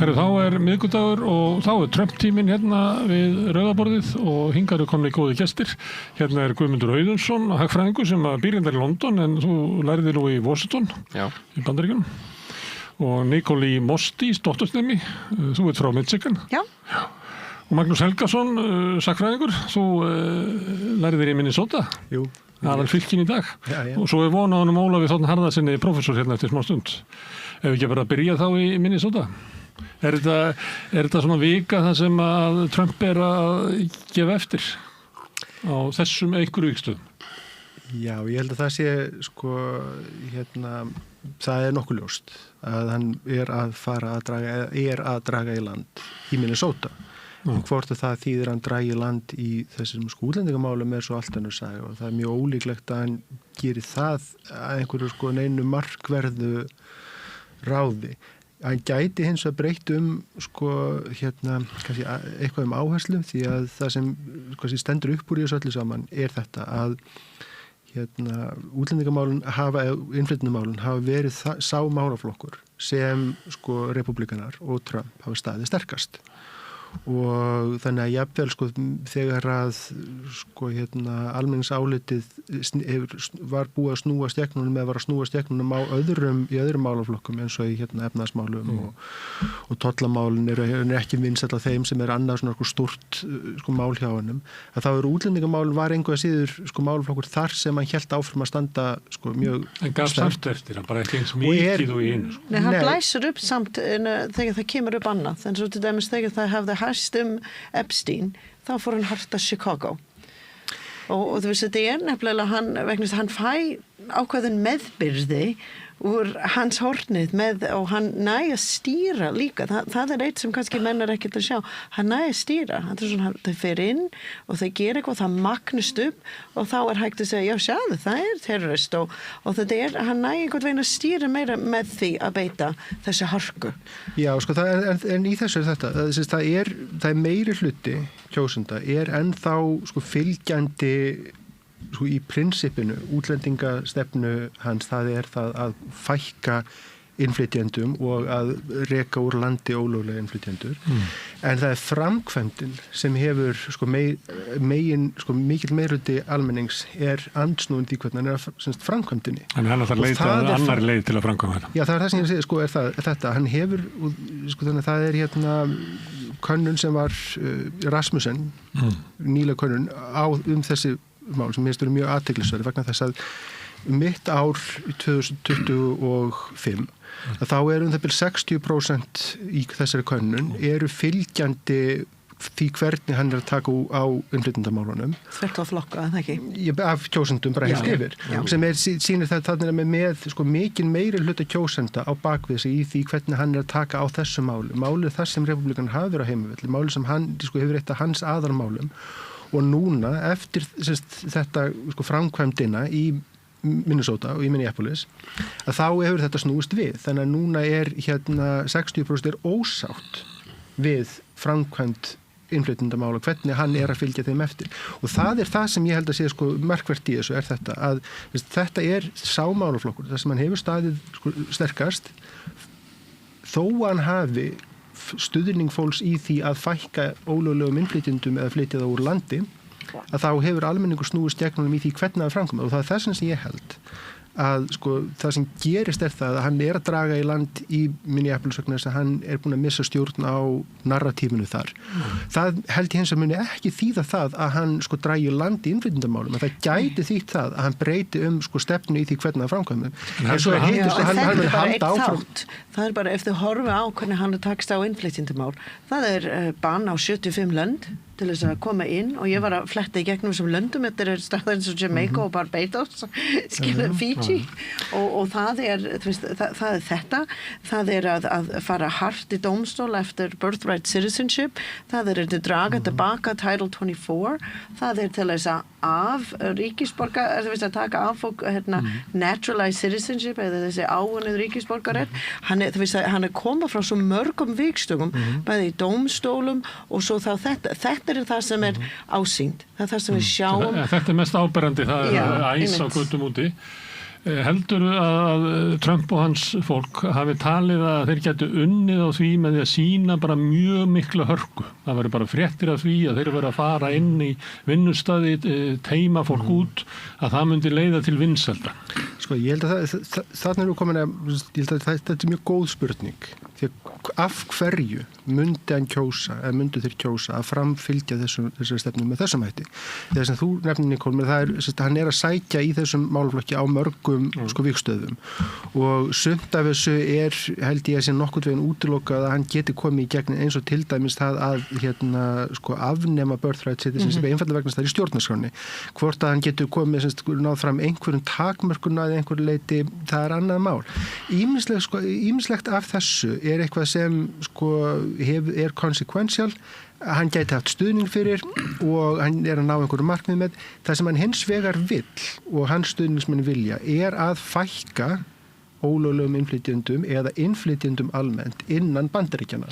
Þá miðvikudagur og þá Trump-tíminn hérna við rauðaborðið og hingað eru komnir góðir gestir. Hérna Guðmundur Auðunsson, hagfræðingur sem býr hérna í London en þú lærðir nú í Washington, í Bandaríkjunum. Og Nicole Mostis, dóttursnemi, þú ert frá Michigan. Já. Og Magnús Helgason, sakfræðingur, þú lærðir í Minnesota. Jú. Aðal fylkin í dag. Já. Og svo vona honum Ólafi Þ. Harðarsyni, prófessor hérna eftir smá stund. Ef ekki bara að byrja þá í Minnesota. Er þetta svona vika það sem að Trump að gefa eftir á þessum einhverju vikstöðum? Já, ég held að það sé það nokkuð ljóst að hann er að draga í land í Minnesota. Hvort að það þýðir hann dragi land í þessum útlendingamálum svo allt önnur saga og það mjög ólíklegt að hann geri það að einhverju neinu markverðu ráði. Hann gæti hins að breytt kannski eitthvað áherslu því að það sem stendur upp úr í þessu öllu saman þetta að útlendingamálin innflytjendamálin hafa verið sá málaflokkur sem repúblikanar og Trump hafa staðið sterkast. Og þannig að jafnvel þegar að almenningsálitið var búið að snúast gegnunum eða var að snúast gegnunum í öðrum málaflokkum eins og í efnahagsmálum og tollamálin eru ekki vinsæll af þeim sem annað svona stórt mál hjá honum að þá útlendingamálin var einhverja síður málaflokkur þar sem hann hélt áfram að standa mjög en gaf samt eftir, hann bara ekki eins mikið og í einu. Nei, hann blæsur upp samt þegar það kemur upp annað en svo til dæmis þegar það hefði hæst Epstein, þá fór hann hart að Chicago og þú veist þetta nefnilega hann fæ ákveðin meðbyrði úr hans hornið og hann næ að stýra líka, það eitt sem kannski menn ekkert að sjá, hann næ að stýra þau fer inn og þau gera eitthvað, það magnust upp og þá hægt að segja, já sjáðu, það terrorist og þetta hann næ einhvern veginn að stýra meira með því að beita þessi harku. Já, en í þessu þetta, það meiri hluti kjósenda ennþá fylgjandi í prinsipinu, útlendingastefnu hans, það það að fækka innflytjendum og að reka úr landi ólöglega innflytjendur. En það framkvæmdin sem hefur mikill meirhluti almennings andsnúin því hvernig hann framkvæmdinni. En hann þarf leita annar leið til að framkvæma þetta. Já, það það sem ég segi, þetta. Hann hefur, þannig að það könnun sem var Rasmussen, nýlega könnun þessi mál sem mér mjög athyglisverð vegna þess að mitt ár 2025 að þá það bil 60% í þessari könnun eru fylgjandi því hvernig hann að taka á innflytjendamálunum. Þvert á flokka, það ekki? Af kjósendum bara heilt yfir. Sem sýnir það þannig með mikinn meiri hluta kjósenda á bakvið sig í því hvernig hann að taka á þessu máli. Málið þar sem republikan hafi verið á heimavelli, málið sem hann hefur eitt af hans aðalmálum. Og núna, eftir þetta framkvæmdina í Minnesota og í Minneapolis, að þá hefur þetta snúist við. Þannig að núna 60% ósátt við framkvæmd innflytjendamála, hvernig hann að fylgja þeim eftir. Og það það sem ég held að sé markvert í þessu þetta, að þetta sá málaflokkur, það sem hann hefur staðið sterkast, þó hann hafi stuðning fólks í því að fækka ólöglegum innflytjendum eða flytja það úr landi, að þá hefur almenningur snúist gegnum í því hvernig það framkvæmur og það þess sem ég held að það sem gerist það að hann að draga í land í Minneapolis vegna þess að hann búinn að missa stjórn á narratífinu þar. Það held ég hins að muni ekki þýða það að hann dragi land í innflytjendamálum, að það gæti þýtt það að hann breyti stefnu í því hvernig það framkvæmur. En svo hittist að hann mun halda áfram. Það bara ef þau horfa á hvernig hann takst á innflytjendamál. Það bann á 75 lönd til þess að koma inn og ég var að fletta í gegnum sem löndum, þetta staðar eins og Jamaica og Barbados, Fiji og það það þetta, það að fara hart í dómstól eftir birthright citizenship, það að draga tilbaka Title 24, það til þess að af ríkisborgar, að taka af fólk naturalized citizenship eða þessi áunnið ríkisborgarétt, hann koma frá svo mörgum vikstökum, bæði í dómstólum og svo þá þetta það sem ásýnd, það sem við sjáum. Þetta mest áberandi, það æs á götum úti. Heldur að Trump og hans fólk hafi talið að þeir gætu unnið á því með því að sína bara mjög mikla hörku? Það verður bara fréttir af því að þeir verður að fara inn í vinnustadi, teima fólk út, að það myndi leiða til vinsælda. Sko, ég held að þarna erum við komin ég held að þetta er mjög góð spurning. Því að af hverju myndi hann kjósa, eða myndu þeir kjósa að framfylgja þessari stefnu með þessum hætti? Þegar sem þú nefnir, Nicole, hann að sækja í þessum málaflokki á mörgum vígstöðum og sumt af þessu held ég að sé nokkurn veginn útilokað að hann geti komið í gegn eins og til dæmis það að afnema birthright citizen sem einfallega vegna það í stjórnarskránni. Hvort að hann getur komið náð fram einhverjum takmörkuna eða einhverju leyti, það annað mál. Ýmislegt af þessu eitthvað sem consequential, hann gæti haft stuðning fyrir og hann að ná einhverju markmið með. Það sem hann hins vegar vill og hans stuðningsmenn vilja að fækka ólöglegum innflytjendum eða innflytjendum almennt innan Bandaríkjanna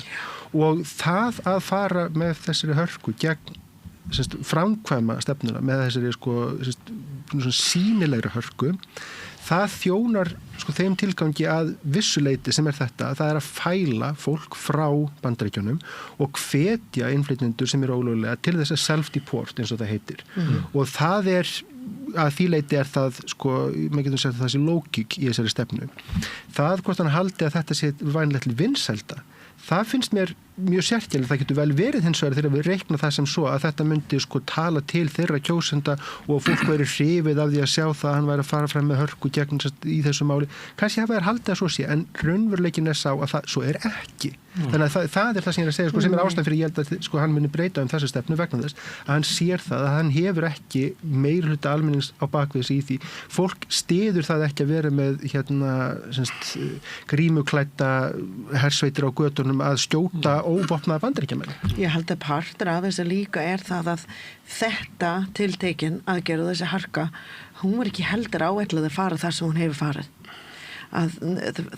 og það að fara með þessari hörku gegn framkvæma stefnuna með þessari sýnilegri hörku, það þjónar þeim tilgangi að vissuleiti sem þetta, það að fæla fólk frá Bandaríkjunum og hvetja innflytjendur sem ólöglega til þess að self-deport eins og það heitir. Og það að því leiti það, maður getur sagt að það sé lógík í þessari stefnu. Það hvort hann haldi að þetta sé vænlegt til vinsælda, það finnst mér mjög sérkjælega. Það getur vel verið hins vegar þegar við reikna það sem svo að þetta myndi tala til þeirra kjósenda og fólk væri hrifið af því að sjá það að hann væri að fara fram með hörku gegn í þessu máli. Kannski hafa þær haldið að svo sé, en raunveruleikin sá að það svo ekki. Þannig að það það sem ég að segja, sem ástæðan fyrir ég held að hann muni breyta þessu stefnu vegna þess að hann sér það að hann hefur ekki meirihluta almennings á bakvið sig í því. Fólk styður það ekki að vera með grímuklædda hersveitir á götunum að skjóta óvopnaða Bandaríkjamenn. Ég held að partur af þessu líka það að þetta tiltekin aðgerð þessi harka, hún var ekki heldur áætlað að fara þar sem hún hefur farið. Að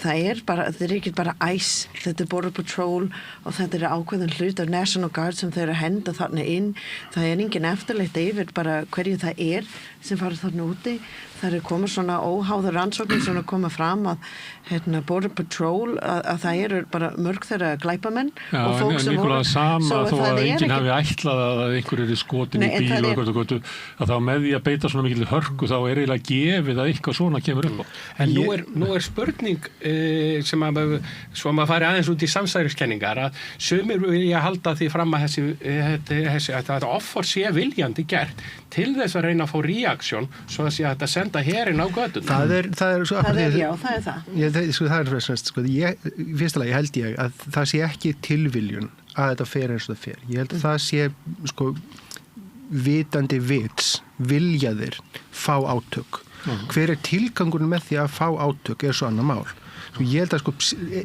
það ekki bara ICE, þetta Border Patrol og þetta ákveðin hlut af National Guard sem þeir henda þarna inn. Það engin eftirleitt yfir bara hverju það sem farið þarna úti. Það komið svona óháður rannsóknir sem koma fram að Border Patrol að það bara mörg þeirra glæpamenn og fólk sem voru sama þó að enginn hafi ætlað að einhver skotin í bíl og eitthvað að þá með því að beita svona mikil hörku þá eiginlega gefið að eitthvað svona kemur upp á. En nú spurning sem svo maður fari aðeins út í samsæriskenningar að sumir vilja halda því fram að þetta offar sé viljandi gert til þess að reyna að fá reaksjón svo að sé að þetta senda herinn á götuna. Það er fyrstulega held ég að það sé ekki tilviljun að þetta fer eins og það fer. Ég held að það sé vitandi vits, viljaðir fá átök. Hver tilgangurinn með því að fá átök svo annað mál. Ég held að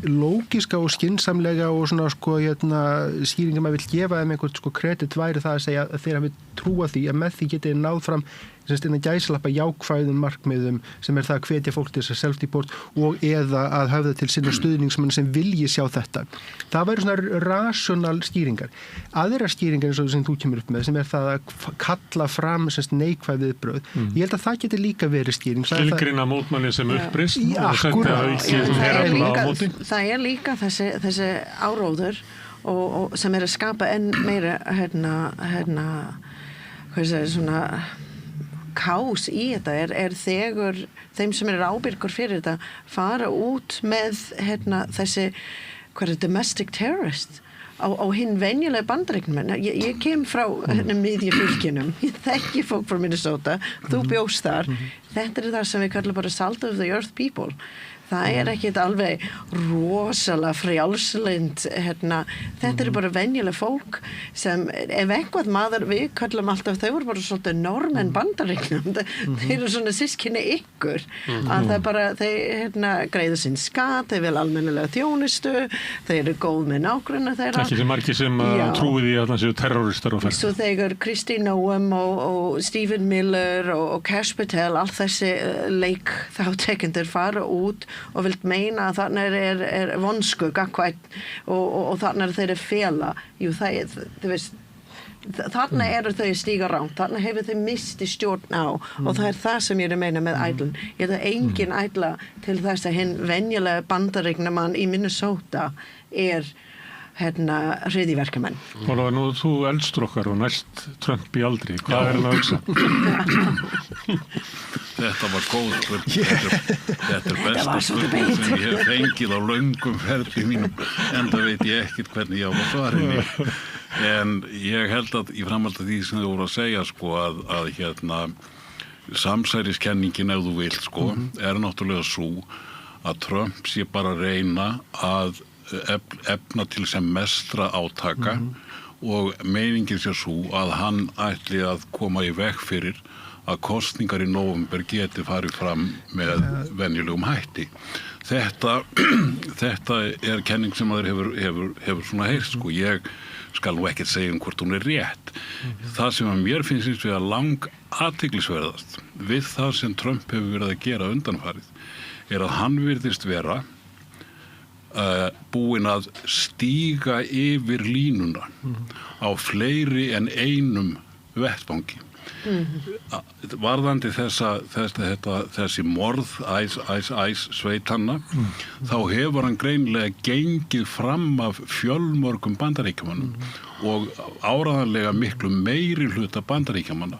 lógiska og skynsamlega og svona skýringar maður vill gefa þeim einhvern kredit væri það að segja að þeir hafi trúa því að með því getið náð fram innan gæsalappa jákvæðum markmiðum sem það að hvetja fólk til þess að self-deport og eða að höfða til sinna stuðningsmann sem vilji sjá þetta. Það væri svona rational skýringar. Aðra skýringar eins og sem þú kemur upp með sem það að kalla fram neikvæð viðbrögð. Ég held að það geti líka verið skýring. Skilgreina mótmæli sem uppreist og setja það það líka þessi áróður og sem að skapa enn meira svona kás í þetta þegar þeim sem ábyrgur fyrir þetta fara út með þessi domestic terrorist á hinn venjulega Bandaríkjamenn. Ég kem frá miðjufylkinum, ég þekki fólk frá Minnesota, þú bjóst þar. Þetta það sem við kallum bara salt of the earth people. Það ekkert alveg rosalega frjálslynd þetta bara venjuleg fólk sem ef eitthvað maður við kallum alltaf þau voru bara svolítið normenn Bandaríkjunum þeir svona sískinni ykkur að það bara þeir greiða sinn skatt, þeir vil almennilega þjónustu, þeir góð með nágrunna þeirra. Ekki sem margir sem trúið í að það séu terroristar og svo þegar Kristi Noem og Stephen Miller og Cash Patel allt þessi leik þáttekendur fara út og vilt meina að þarna vonsku gagkvæmt og þarna þeir fela. Jú, þú veist, þarna eru þau að stíga rangt, þarna hefur þau misti stjórn á og það það sem ég meina með ætlun. Ég það engin ætla til þess að hinn venjulega bandaríknamann í Minnesota hryðjuverkamenn. Ólafur, nú þú eldstur okkar og næst Trump í aldri. Hvað hann að hugsa? Þetta var góð spurning. Þetta besta spurning sem ég hef fengið á löngum ferli mínum, enda veit ég ekkert hvernig ég á að svara henni. En ég held að í framhaldi af því sem þið voru að segja að samsæriskenningin ef þú vilt náttúrulega svo að Trump sé bara að reyna að efna til sem mestra átaka og meiningin sé svo að hann ætli að koma í veg fyrir að kosningar í nóvember geti farið fram með venjulegum hætti. Þetta kenning sem maður hefur svona heyrt Ég skal nú ekkert segja hvort hún rétt. Það sem að mér finnst hins vegar lang athyglisverðast við það sem Trump hefur verið að gera undanfarið að hann virðist vera búinn að stíga yfir línuna á fleiri en einum vettvangi. Varðandi þessi morð sveitanna þá hefur hann greinilega gengið fram af fjölmörgum bandaríkjamannum og áreiðanlega miklu meiri hluta bandaríkjamanna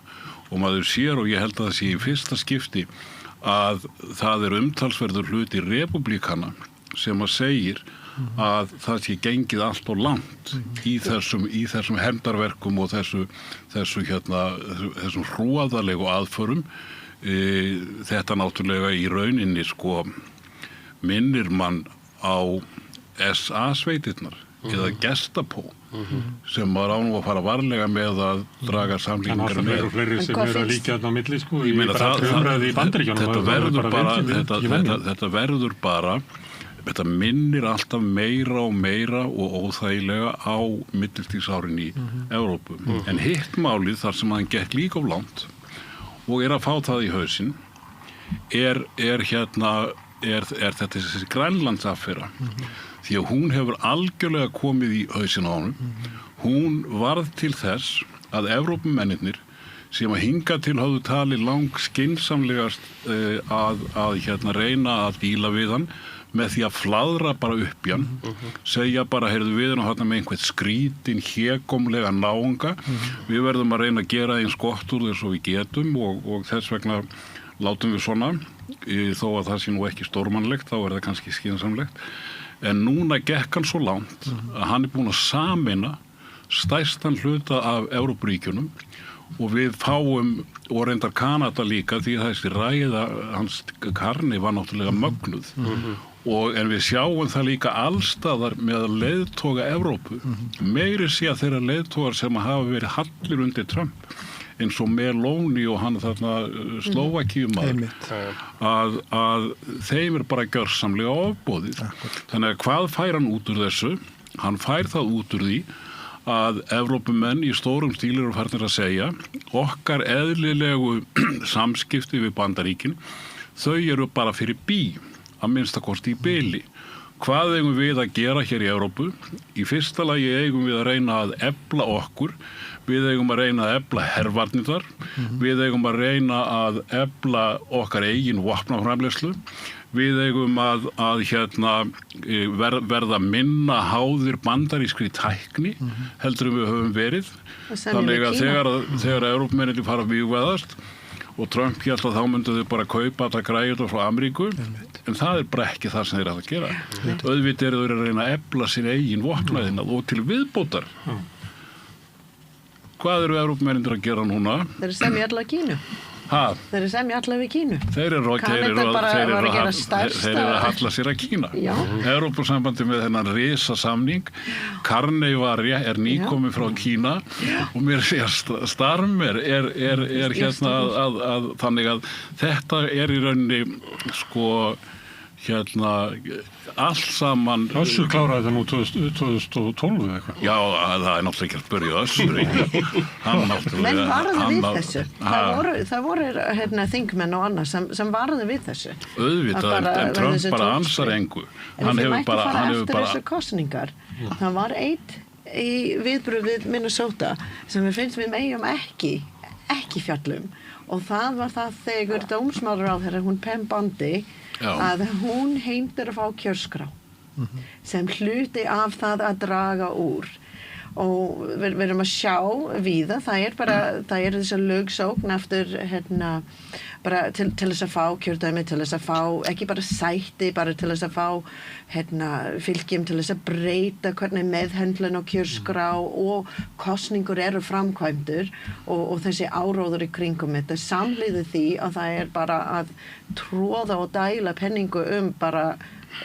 og maður sér og ég held að það sé í fyrsta skipti að það umtalsverður hluti repúblíkana sem að segir að það sé gengið allt og langt í þessum hefndarverkum og þessum hrúaðalegu aðförum. Þetta náttúrulega í rauninni minnir mann á SA-sveitirnar eða Gestapo sem maður nú að fara varlega með að draga samlíkingar með. En fleiri sem að líka þarna á milli Ég meina þetta verður bara Þetta minnir alltaf meira og meira og óþægilega á millistríðsárin í Evrópu. En hitt málið þar sem hann gekk líka of langt og að fá það í hausinn þetta þessi Grænlandsaffæra. Því að hún hefur algjörlega komið í hausinn á honum. Hún varð til þess að Evrópumennirnir sem að hingað til hafðu talið lang skynsamlegast að reyna að díla við hann með því að flaðra bara upp í hann, segja bara, heyrðu við þarna með einhvern skrítin, hégómlega náunga, við verðum að reyna að gera eins gott úr þess og við getum og þess vegna látum við svona, þó að það sé nú ekki stórmannlegt, þá það kannski skynsamlegt, en núna gekk hann svo langt að hann búinn að sameina stærstan hluta af Evrópuríkjunum og við fáum, og reyndar Kanada líka, því að þessi ræða hans Karni var náttúrulega mögnuð. En við sjáum það líka allstaðar með leiðtoga Evrópu. Meiri sé að þeirra leiðtogar sem hafa verið hallir undir Trump, eins og Meloni og hann þarna Slóvakíumaður, að þeim bara gjörsamlega ofboðið. Þannig að hvað fær hann út úr þessu? Hann fær það út úr því að Evrópumenn í stórum stíl eru farnir að segja okkar eðlilegu samskipti við Bandaríkin, þau eru bara fyrir bí, að minnstakosti í bili. Hvað eigum við að gera hér í Evrópu? Í fyrsta lagi eigum við að reyna að efla okkur, við eigum að reyna að efla hervarnirnar, við eigum að reyna að efla okkar eigin vopnaframleiðslu, við eigum að verða minna háðir bandarískri tækni heldur við höfum verið. Þannig að þegar Evrópumennirnir fara að vígvæðast og Trump hélt að þá myndu þau bara kaupa þetta græjur frá Ameríku, en það bara ekki það sem þeir að gera. Auðvitað eru þeir að reyna að efla sín eigin vopnaðina og til viðbótar. Hvað eru Evrópumennirnir að gera núna? Þeir eru semja alla Kínu. Þeir eru semja alla við Kínu. Þeir eru að halla sér að Kína. Evrópusambandi með þennan risasamning, Carney nýkomið frá Kína og mér sé að Starmer þannig að þetta í rauninni allt saman. Össur kláraði það nú 2012 eða eitthvað. Já, það náttúrulega ekki að spyrja Össur. Menn varðu við þessu. Það voru þingmenn og annað sem varðu við þessu. Auðvitað, en Trump bara ansar engu. En við mættum fara eftir þessu kosningar. Það var einn í viðbrögð við Minnesota sem við finnst við megum ekki fjallum og það var það þegar dómsmálaráðherra hún Pam Bondi að hún heimtir að fá kjörskrá sem hluti af það að draga úr og við erum að sjá víða, það er þess að lögsókn eftir bara til þess að fá kjördæmi, til þess að fá ekki bara sæti, bara til þess að fá fylgjum til þess að breyta hvernig meðhöndlun og kjörskrá og kosningur eru framkvæmdur og þessi áróður í kringum þetta samliði því að það er bara að tróða og dæla penningu bara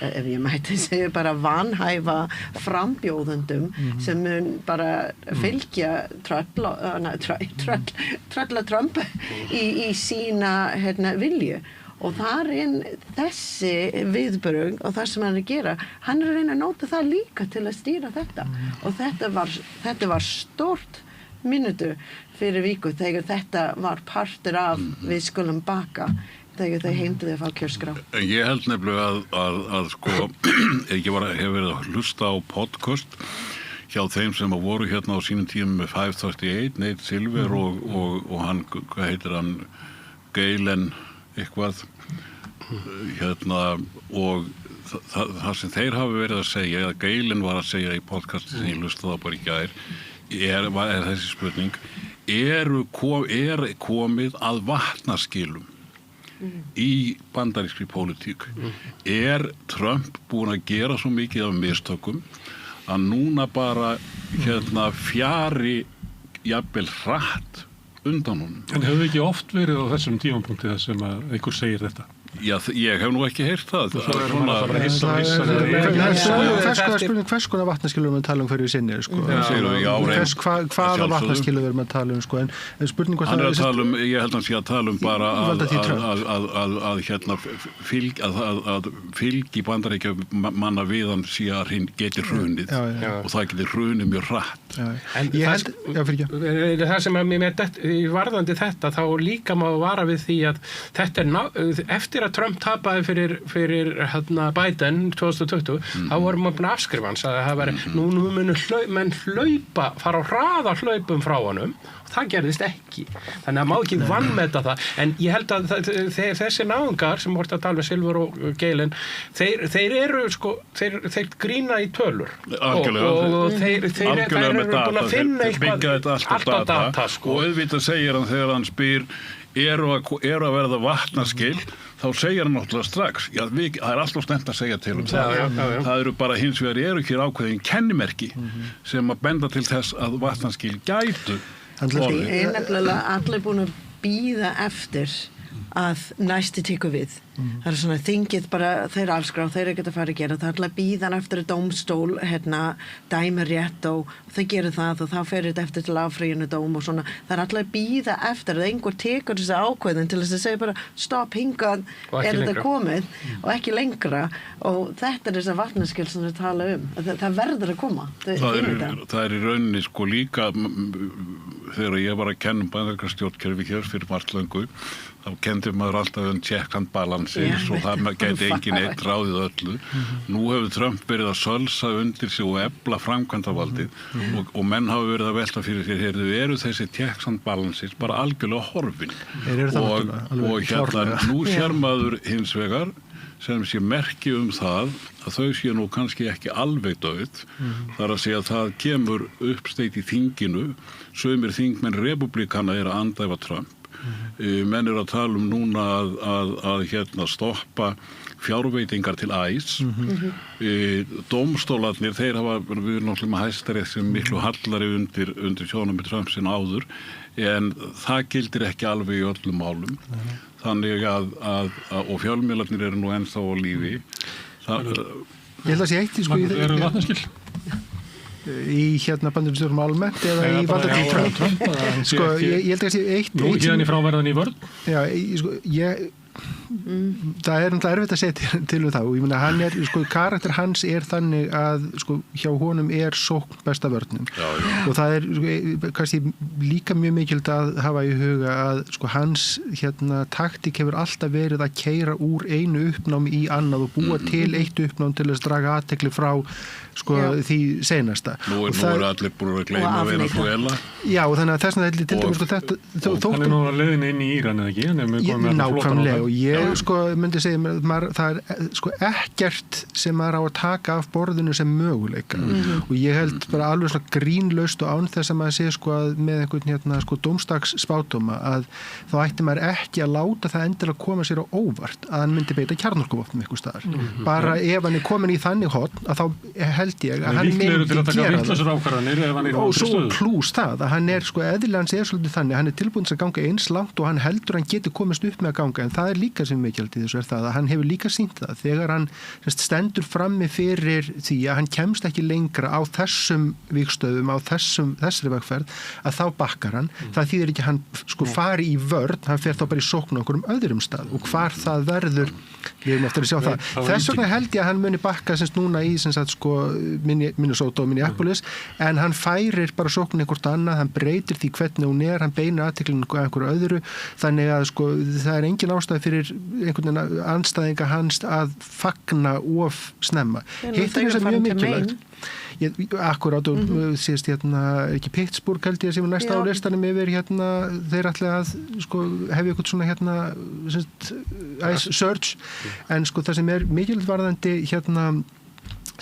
ef ég mætti segja bara vanhæfa frambjóðendum sem mun bara fylgja trölla Trump í sína vilju og þar þessi viðbrögð og það sem hann að gera hann að reyna að nota það líka til að stýra þetta og þetta var stort mínútu fyrir viku þegar þetta var partur af við skulum baka þegar þau heimtuði að fá kjörskrá. Ég held nefnilega að sko, hef verið að hlusta á podcast hjá þeim sem voru hérna á sínum tímum með 538, Nate Silver og hann, hvað heitir hann, Galen eitthvað, og það sem þeir hafi verið að segja, eða Galen var að segja í podcasti sem ég hlusta það bara í gær, er þessi spurning, er komið að vatnaskilum í bandarískri pólitík Trump búinn að gera svo mikið af mistökum að núna bara fjari jafnvel hratt undan honum. En hefur ekki oft verið á þessum tímapunkti þar sem að einhver segir þetta? Já, ég hef nú ekki heyrt það. Hvers konar vatnaskilur við tala hverju sinni, sko. Hvaða vatnaskilur við tala sko, en spurning hvort hann er að tala ég held að hann sé að tala bara að fylgi Bandaríkja manna við hann sé að hinn geti hrunið og það geti hrunið mjög hratt. En það sem að mér í varðandi þetta, þá líka má vara við því að þetta eftir að Trump tapaði fyrir Biden 2020, þá vorum við búin að afskrifa hans að það væri, nú menn fara á hraða hlaupum frá honum, það gerðist ekki. Þannig að má ekki vanmeta það, en ég held að þessi náungar sem voru að tala með Silver og Galen, þeir eru sko, þeir grína í tölur og þeir eru búin að finna eitthvað allt á data sko. Og auðvitað segir hann þegar hann spyr eru að verða vatnaskil, þá segir hann náttúrulega strax, það er alltaf snemmt að segja til það. Það eru bara hins vegar eru hér ákveðin kennimerki sem að benda til þess að vatnaskil gætu. Allir búin að bíða eftir að næsti tekur við. Það er svona þingið bara, þeir afskrá, þeir ekki að fara að gera það, ætla að bíða eftir að dómstól dæma rétt og þau gerir það og þá fer þetta eftir til áfrýjunni dóm og svona, það er alltaf að bíða eftir að einhver tekur þessi ákveðin til þess að segja bara stopp, hingað þetta komið og ekki lengra og þetta er þess að vatnaskil sem við tala það verður að koma. Það er í rauninni sko líka þegar ég var að kenna bandaríska stjórnkerfi hér fyrir margt löngu, þá kenndi maður alltaf check and balances og það gæti engin eitt ráðið öllu. Nú hefur Trump verið að sölsa undir sig og efla framkvæmdarvaldið og menn hafa verið að velta fyrir sér, eru þessi checks and balances bara algjörlega horfin. Og nú sér maður hins vegar sem sé merki það að þau sé nú kannski ekki alveg dauð, þar að segja að það kemur uppsteyt í þinginu, sumir þingmenn republikana eru að andæfa Trump. Menn eru að tala núna að stoppa fjárveitingar til ICE. Dómstólarnir, þeir hafa, við erum náttúrulega með Hæstarétt sem miklu hallari undir sjónarmi Trump sin áður, en það gildir ekki alveg í öllum málum. Þannig og fjölmiðlarnir eru nú ennþá á lífi. Ég held að sé eitt sko eru vatnaskil? Í bandaríkjastjórnum almennt eða í valdatíð Trump. Sko, ég held að sé eitt... Nú, hérna í fráverðan í vörn? Já, sko, það er náttúrulega erfitt að segja til við það og ég meina hann er, sko, karakter hans er þannig að, sko, hjá honum er sókn besta vörnum og það er, sko, kannski líka mjög mikilvægt að hafa í huga að, sko, hans, taktík hefur alltaf verið að keyra úr einu uppnámi í annað og búa til eitt uppnám til að draga athygli frá, sko, því seinasta. Nú eru allir búin að gleyma Venezuela. Já, og þannig að þess vegna til dæmis, sko, þetta hann er nú að leiðin inn í Íran eða ekki, hann er með komið nákvæmlega og ég, sko, myndi segja það er, sko, ekkert sem maður á að taka af borðinu sem möguleika og ég held bara alveg svona grínlaust og án þess að maður sé, sko, að með einhvern, sko, dómstags spádóma að þá ætti maður ekki að láta það endilega koma sér á óvart að hann myndi beita kjarnorkuvopnum einhvers staðar. Bara ef hann er komin í þannig horn að þá held ég að hann myndi gera það. Og svo plús það að hann er, sko, eðlilega hans er svolítið þannig, hann er tilbúin að ganga eins langt og hann heldur hann geti komist upp með að ganga en það er líka sem mikilvægt í þessu er það að hann hefur líka sýnt það þegar hann stendur frammi fyrir því að hann kemst ekki lengra á þessum vígstöðum, á þessari vegferð að þá bakkar hann, það þýðir ekki að hann, sko, fari í vörn, hann fer þá bara í sókn á einhverjum öðrum stað og hvar það verður við erum eftir að sjá það. Þess vegna held ég að hann muni bakka núna í sko, Minnesota og Minneapolis en hann færir bara sóknin einhvert annað, hann breytir því hvernig hún er, hann beinir athyglinni að einhverju öðru þannig að, sko, það er engin ástæð fyrir einhvern veginn andstæðinga hans að fagna of snemma. Hitt er þess að mjög mikilvægt. Akkurát og síðast ekki Pittsburgh held ég að sem er næsta á listanum yfir þeir ætla að, sko, hefja eitthvað svona ice surge en, sko, það sem er mikilvægt varðandi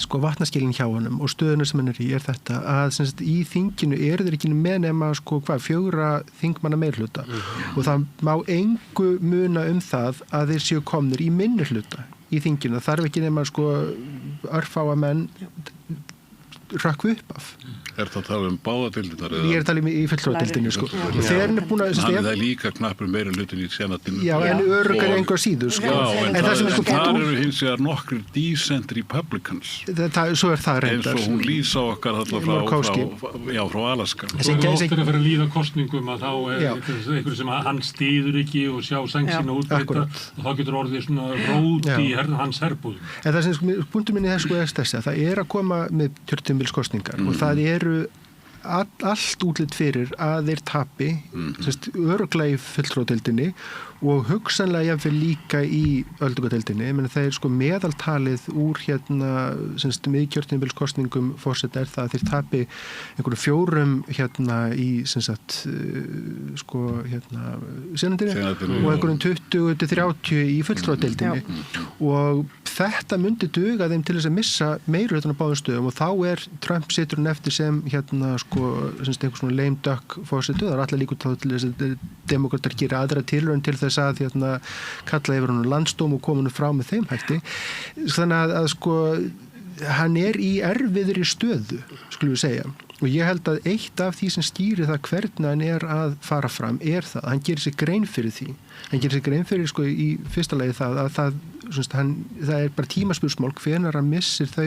sko, vatnaskilin hjá honum og stöðuna sem hann er í er þetta að í þinginu þeir ekki með nema, sko, 4 þingmanna meirhluta og það má engu muna það að þeir séu komnir í minnihluta í þinginu, það þarf ekki nema, sko, örfáa menn rökkvi upp af. Er það að tala báðadeildirnar? Ég er að tala í fulltrúadeildinni, sko. Og þegar hann er búin að... Það er líka knappur meira hlutin í senatinu. Já, en öruggar einhver síðu, sko. Já, en það eru hins vegar nokkur decent Republicans. Svo er það reyndar. Eins og hún lýsa okkar frá Alaska. Það er ofta að fyrir að líða kostningum að þá er einhverju sem hann stýður ekki og sjá sæng sína útbreyta og þá getur orðið svona rót í hans herbúðum. En það sem punktur minni þessu er þessi að það er að koma með kjörtímabilskosningar og það eru allt útlit fyrir að þeir tapi örugglega í fulltrúadeildinni og hugsanlega jafnvel líka í öldungadeildinni, menn það er, sko, meðaltalið úr miðkjörtímabilskosningum forseta er það að þeir tapi einhverju 4 í sko senatinu og einhverjum 20-30 í fulltrúadeildinni og þetta myndi duga þeim til þess að missa meirihlutann á báðum stöðum og þá er Trump situr hann eftir sem sko einhvers svona lame duck fórseti, það er allir líkur til þess að demokratar gera aðra tilraun til þess að kalla yfir hann landsdóm og koma hann frá með þeim hætti. Þannig að sko hann er í erfiðri stöðu, skulum við segja. Og ég held að eitt af því sem skýrir það hvernig hann er að fara fram er það að hann gerir sig grein fyrir því. Hann gerir sig grein fyrir, sko, í fyrsta lagi það að það er bara tímaspursmál hvenær hann missir þau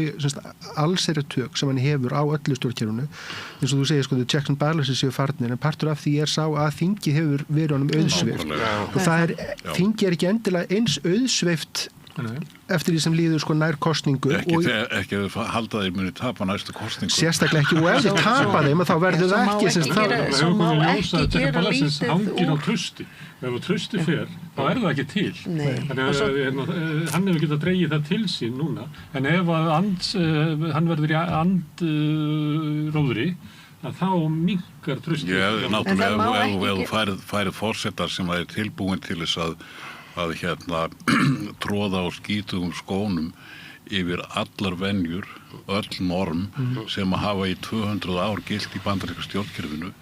allsherjar tök sem hann hefur á öllu stjórnkerfinu. Eins og þú segir, sko, the checks and balances séu farnir, en partur af því er sá að þingið hefur verið honum auðsveift. Og það er, þingið er ekki endilega eins auðsveift eftir því sem líður, sko, nær kosningu ekki að halda þeir muni tapa næstu kosningu sérstaklega ekki, og ef þeir tapa þeim þá verður það ekki það má ekki gera lítið hangir á trausti, ef trausti fer þá er það ekki til hann hefur getað dregið það til sín núna, en ef hann verður í andróðri að þá minnkar trausti. Náttúrulega ef þú færið forsetar sem er tilbúin til þess að tróða á skítugum skónum yfir allar venjur, öll norm sem að hafa í 200 ár gilt í bandaríska stjórnkerfinu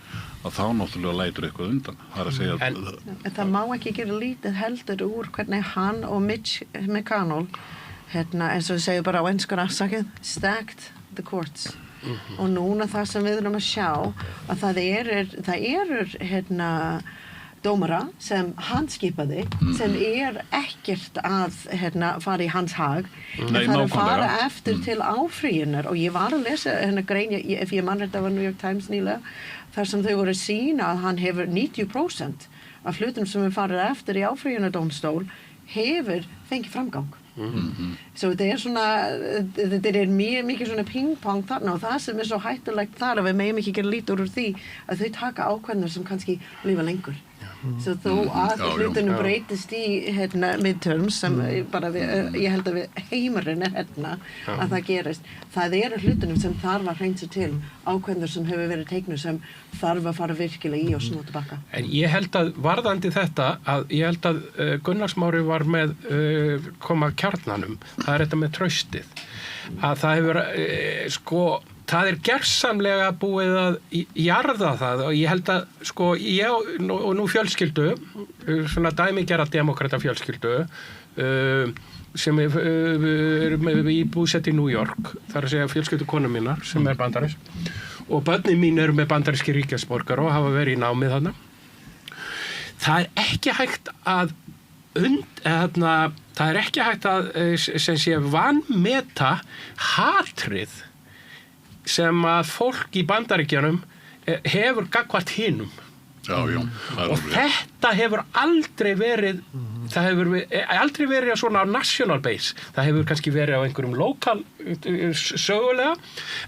að þá náttúrulega lætur eitthvað undan. Það er að segja en það má ekki gera lítið heldur úr hvernig hann og Mitch McConnell eins og segja bara á enskar afsakið stacked the courts og núna það sem við erum að sjá að það eru dómara sem hann skipaði sem ekkert að fara í hans hag en það er að fara eftir til áfrýjunar og ég var að lesa grein ef ég mann þetta var New York Times nýlega þar sem þau voru að sýna að hann hefur 90% af hlutum sem við farið eftir í áfrýjunardómstól hefur fengið framgang. Svo þetta svona, þetta mjög mikið svona ping-pong þarna og það sem svo hættulegt þar að við megum ekki gera lítið úr því að þau taka ákveðnar sem kannski lifa lengur. Svo þó að hlutunum breytist í midterms sem bara ég held að við heimurinn að það gerist. Það hlutunum sem þarf að hreinsa til ákveðnar sem hefur verið teiknuð sem þarf að fara virkilega í og snúa tilbaka. En ég held að varðandi þetta ég held að Gunnar Smári var með koma kjarnanum, það þetta með traustið að það hefur það gersamlega búið að jarða það og ég held að ég og nú fjölskyldu svona dæmigerða demókrata fjölskyldu sem í búsett í New York þar að segja fjölskyldu konu mínar sem bandarísk og börnin mín með bandaríski ríkisborgar og hafa verið í námið þarna. Það ekki hægt að það ekki hægt að sem sé vanmeta hatrið sem að fólk í Bandaríkjunum hefur gagnvart hinum. Já. Og þetta hefur aldrei verið það hefur aldrei verið svona á national base. Það hefur kannski verið á einhverjum lokal sögulega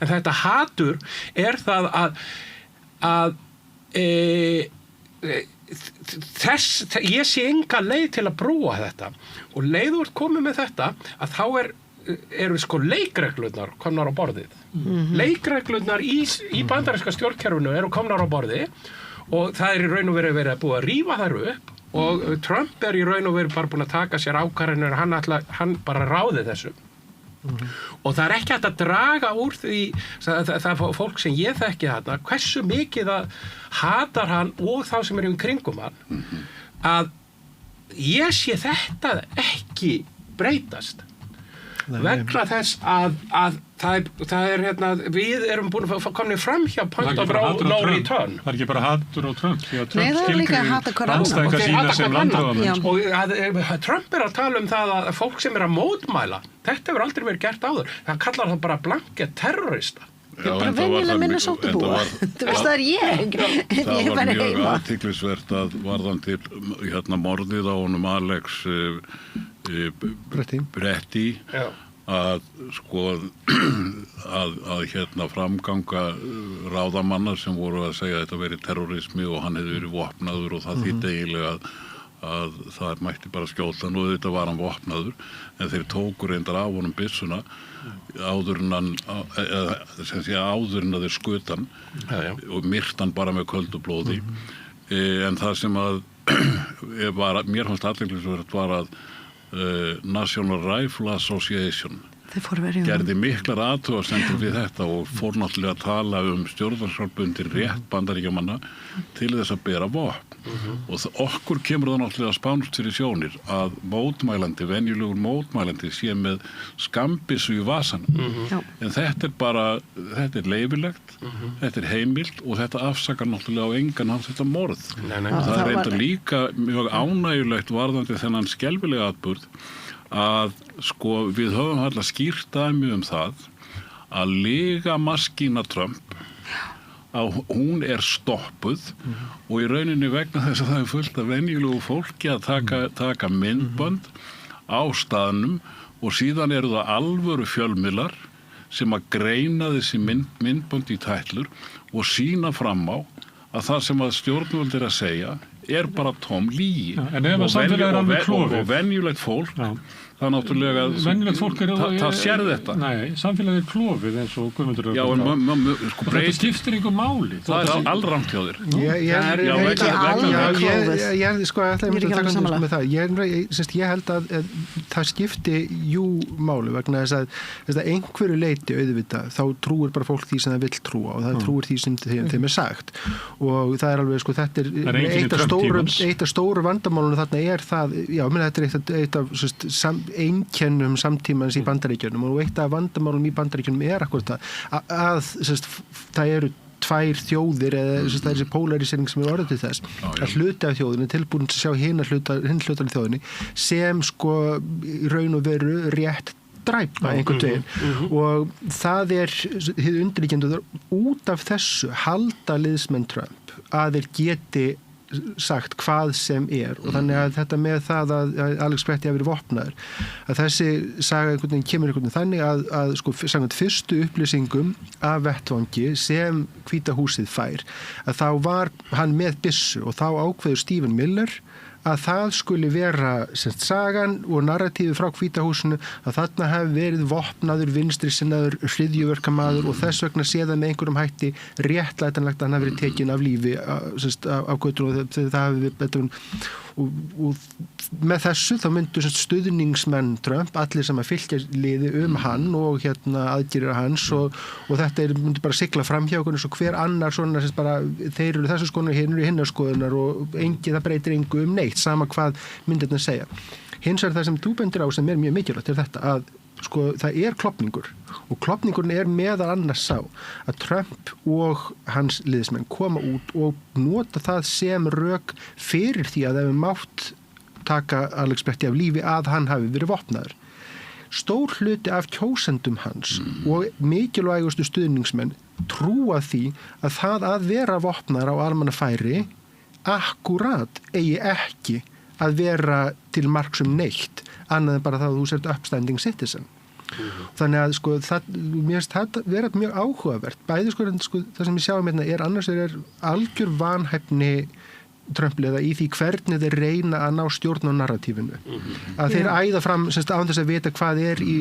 en þetta hatur það að ég sé enga leið til að brúa þetta og leið úr komið með þetta að þá eru leikreglurnar komnar á borðið. Leikreglurnar í bandaríska stjórnkerfinu eru komnar á borðið og það í raun og veru verið að búið að rífa þær upp og Trump í raun og veru bara búin að taka sér ákvarðanir hann bara ráði þessu. Og það ekki hægt að draga úr því það fólk sem ég þekki þarna hversu mikið það hatar hann og þá sem í kringum hann að ég sé þetta ekki breytast vegna þess að það við erum búin að koma fram hjá point of no return. Það ekki bara hatur á Trump. Nei, það líka að hata hver annan. Sína sem landráðamenn. Og Trump að tala það að fólk sem að mótmæla, þetta hefur aldrei verið gert áður. Það kallar það bara blanket terrorista. Ég bara venjulega minna sóttubúa. Þú veist það ég. Það var mjög athyglisvert að varðandi morðið á honum Alex Bretti að framganga ráðamanna sem voru að segja að þetta verið terrorismi og hann hefði verið vopnaður og það þýddi eiginlega að það mætti bara skjóta hann og þetta var hann vopnaður en þeir tóku reyndar af honum byssuna áður en þeir skutu hann og myrtu hann bara með köldu blóði en það sem að mér fannst athyglisvert var að National Rifle Association gerði miklar athugasemdir við þetta og fór náttúrulega að tala stjórnarskrárbundin rétt Bandaríkjamanna til þess að bera vopn og okkur kemur það náttúrulega spánst fyrir sjónir að venjulegur mótmælandi sé með skambissu í vasanum en þetta leyfilegt þetta heimilt og þetta afsakar náttúrulega á engan hans þetta morð og það reyndar líka mjög ánægjulegt varðandi þennan skelfilega atburð að við höfum alltaf skýrt dæmi það að legamaskína Trump að hún stoppuð og í rauninni vegna þess að það fullt af venjulegu fólki að taka myndbönd á staðnum og síðan eru það alvöru fjölmiðlar sem að greina þessi myndbönd í tætlur og sýna fram á að það sem að stjórnvöld að segja bara tóm lygi og venjulegt fólk það náttúrulega venjulegt fólk það sér þetta nei, samfélagið klofið eins og Guðmundur þetta skiptir einhver máli það allrangt hjá þér ég held að það skipti máli vegna þess að einhverju leyti auðvitað þá trúir bara fólk því sem það vill trúa og það trúir því sem þeim sagt og það alveg þetta eitt af stóru vandamálunum þarna það þetta eitt af einkennum samtímans í Bandaríkjunum og eitt af vandamálum í Bandaríkjunum akkurat að það eru tvær þjóðir eða það þessi polarisering sem orðið til þess að hluti af þjóðinni tilbúin að sjá hinn hlutan þjóðinni sem í raun og veru rétt dræpa einhvern veginn og það hið undirliggjandi út af þessu halda liðsmenn Trump að þeir geti sagt hvað sem og þannig að þetta með það að Alex Bretti hafi verið vopnaður, að þessi saga einhvern veginn kemur einhvern veginn þannig að sko samkvæmt fyrstu upplýsingum af vettvangi sem Hvíta húsið fær, að þá var hann með byssu og þá ákveður Stephen Miller að það skuli vera sagan og narratífi frá Hvíta húsinu að þarna hafi verið vopnaður, vinstri sinnaður, hryðjuverkamaður og þess vegna sé það með einhverjum hætti réttlætanlegt að hann hafi verið tekinn af lífi af götunum og það hafi verið og með þessu þá myndu stuðningsmenn Trump, allir sem að fylgja liði hann og aðgerir hans og þetta myndi bara sigla fram hjá okkur eins og hver annar svona bara, þeir eru þessu skoðunar, hinn eru hinnar skoðunar og það breytir engu neitt, sama hvað myndirna segja. Hins vegar það sem þú bendir á sem mjög mikilvægt þetta að sko það klofningur og klofningurinn meðal annars sá að Trump og hans liðsmenn koma út og nota það sem rök fyrir því að ef mátt taka Alex Bretti af lífi að hann hafi verið vopnaður. Stór hluti af kjósendum hans og mikilvægustu stuðningsmenn trúa því að það að vera vopnaður á almannafæri akkurat eigi ekki að vera til marks neitt annað en bara það að þú sért upstanding citizen. Þannig að sko mér finnst það vera mjög áhugavert. Bæði sko það sem við sjáum annars algjör vanhæfni Trump-liða í því hvernig þeir reyna að ná stjórn á narratífinu. Að þeir æða fram án þess að vita hvað í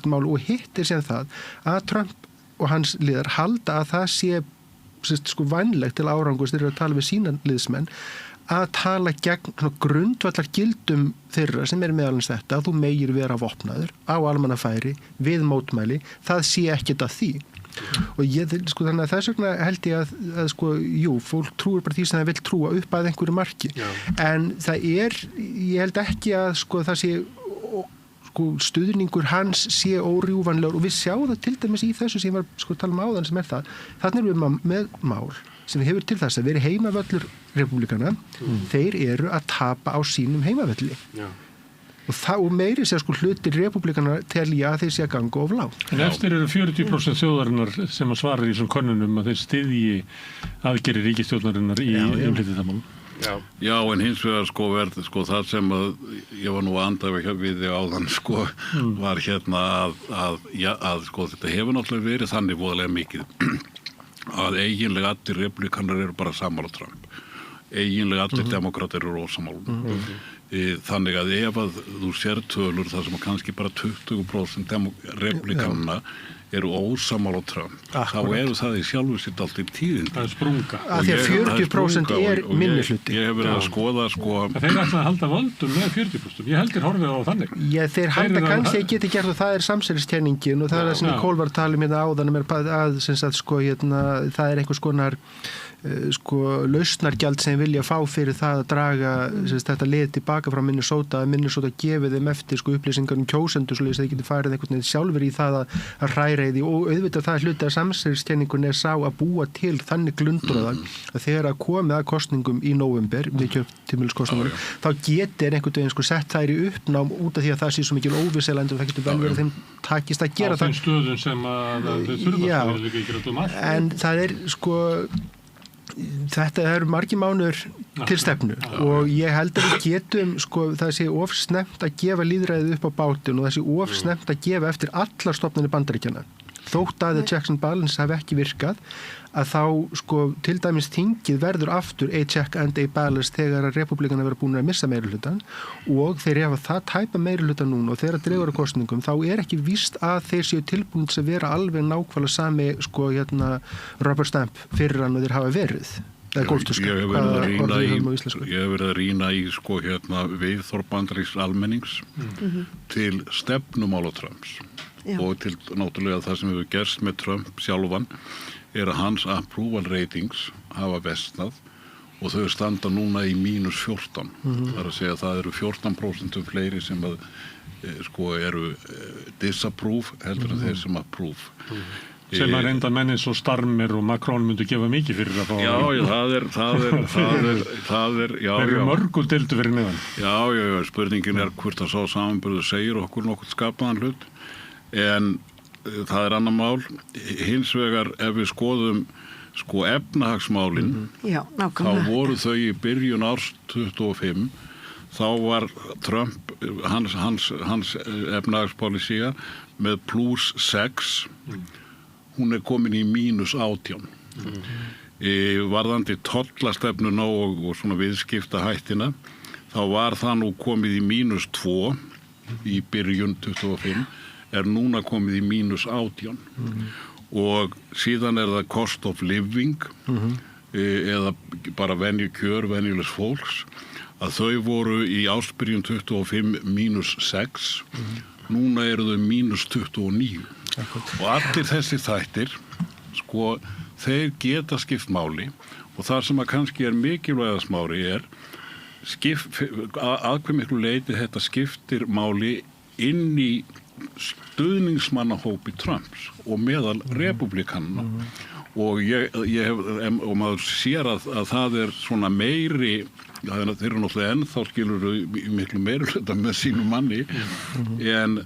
mál og hitt síðan það að Trump og hans liðar halda að það sé vænlegt til árangurs þeir eru að tala við sína liðsmenn að tala gegn grundvallar gildum þeirra sem meðalans þetta að þú megir vera vopnaður á almannafæri við mótmæli, það sé ekkert að því. Og þannig að þess vegna held ég að fólk trúir bara því sem það vill trúa upp að einhverju marki. Já. En það ég held ekki að það sé stuðningur hans sé órjúvanlegur og við sjáum það til dæmis í þessu sem ég var tala áðan sem það. Þannig erum við með mál sem hefur til þess að vera heimavöllur republikana, þeir eru að tapa á sínum heimavölli. Já. Og meiri sé hlutir republikana telja að þeir sé að ganga of lágt. En eftir eru 40% þjóðarinnar sem að svara í þessum könnunum að þeir styðji aðgerðir ríkisstjórnarinnar í innflytjendamálum. Já, en hins vegar það sem að ég var nú að anda við þig áðan var að þetta hefur náttúrulega verið þannig voðalega mikið að eiginlega allir republikanar eru bara sammála Trump. Eiginlega allir demokrater eru ósammála. Þannig að ef að þú sér tölur þar sem að kannski bara 20% republikanna eru ósammála Trump, þá eru það í sjálfu sitt allt í tíðindi. Það sprunga. Af því að 40% minni hluti. Ég hef verið að skoða Þeir ætla að halda völdum með 40%. Ég heldur horfið á þannig. Já, þeir halda kannski að geti gert og það samsæriskenningin og það sem Nicole var að tala áðan það einhvers konar lausnargjald sem vilja fá fyrir það að draga þetta lið tilbaka frá Minnesota gefið þeim eftir upplýsingar kjósendur svo þeir geti farið einhvern veginn sjálfur í það að hræra í því og auðvitað það hluti að samsæriskenningun sá að búa til þannig glundurða að þegar að komið að kosningum í nóvember við kjörtímabiliskosningum þá getur einhvern veginn sett þær í uppnám út af því að það sé svo mikil óvisseland og það getur vel verið að þeim takist að gera það. Á þeim stöðum sem að þau þurfa en það þetta eru margir mánuður til stefnu og ég held að við getum það sé of snemmt að gefa lýðræðið upp á bátinn og það sé of snemmt að gefa eftir allar stofnanir Bandaríkjanna þótt að checks and balance hafi ekki virkað að þá til dæmis þingið verður aftur a check and a balance þegar að republikana verður búin að missa meirihlutann og þeir hafa það tæpa meirihlutann núna og þegar dregur að kosningum þá ekki víst að þeir séu tilbúin að vera alveg nákvæmlega sami rubber stamp fyrir hann og þeir hafa verið. Ég hef verið að rýna í viðhorf bandarísks almennings til stefnumála Trumps og til náttúrulega það sem hefur gerst með Trump sjálfan að hans approval ratings hafa versnað og þau standa núna í -14. Það að segja að það eru 14% fleiri sem að eru disapprove heldur en þeir sem approve. Sem að reynda menni svo Starmer og Macron myndu gefa mikið fyrir að fá. Það er mörgur deildu fyrir neðan. Já, spurningin hvort að sá samanburður segir okkur nokkuð skapaðan hlut en það annar mál. Hins vegar ef við skoðum sko efnahagsmálin, Já, þá nákvæmlega. voru þau í byrjun árs 25, þá var Trump, hans efnahagspólisía með plus 6, hún komin í mínus 18. Varðandi tollastefnuna og svona viðskipta hættina, þá var það nú komið í mínus 2 í byrjun 25, núna komið í mínus 18. Og síðan það cost of living eða bara venjukjör, venjulegs fólks, að þau voru í ársbyrjun 25 mínus 6, núna þau mínus 29. Og allir þessi þættir, sko, þeir geta skipt máli og það sem að kannski mikilvægast máli að hve miklu leyti þetta skiptir máli inn í stuðningsmannahópi Trumps og meðal republikanna og og maður sér að það svona meiri, þeir eru náttúrulega ennþá skilur miklu meiri hluta með sínu manni en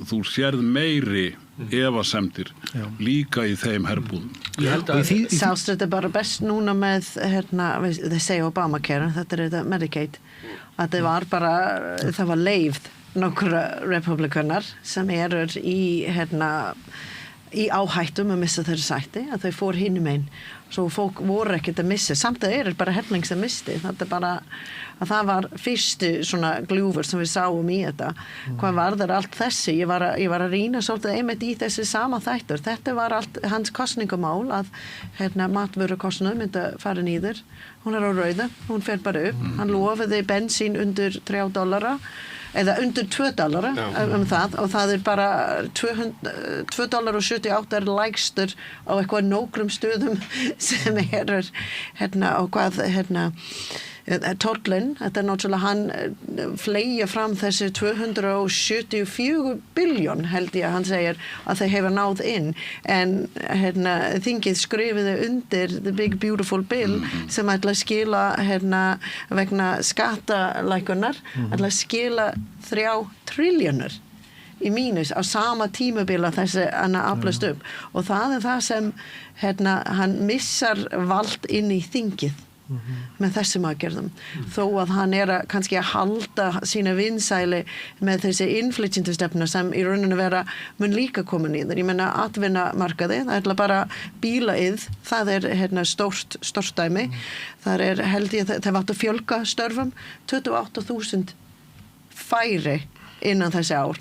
þú sérð meiri efasemdir líka í þeim herbúðum. Ég held að Sást þetta bara best núna með þeir segja Obamacare, þetta þetta Medicaid, að það var bara, það var leifð nokkra republikanar sem eru í í áhættum að missa þeirra sæti, að þau fór hinum einn, svo fólk voru ekkert að missa, samt að bara helling sem misti, þetta bara að það var fyrstu svona gljúfur sem við sáum í þetta, hvað var þar allt þessi, ég var að rýna svolítið einmitt í þessi sama þættur, þetta var allt hans kostningamál að matvörukostnað myndi að fara niður, hún á rauðu, hún fer bara upp, hann lofaði bensín undir $3 eða undir $2 það og það bara $2.78 lægstur á eitthvað nokkrum stöðum sem og hvað tollin, þetta náttúrulega hann fleygja fram þessi 274 billjón held ég að hann segir að þeir hefa náð inn en þingið skrifiði undir the big beautiful bill sem ætla að skila vegna skattalækunar ætla að skila 3 trilljónir í mínus á sama tímabila þessi hann aflast upp og það það sem hann missar vald inn í þingið með þessum aðgerðum þó að hann að kannski að halda sína vinsæli með þessi innflytjendastefna sem í rauninu vera mun líka koma niður, ég meina atvinnamarkaði, það bara bílaið, það stórt dæmi, það held ég það átt að fjölga störfum 28.000 færi innan þessi ár.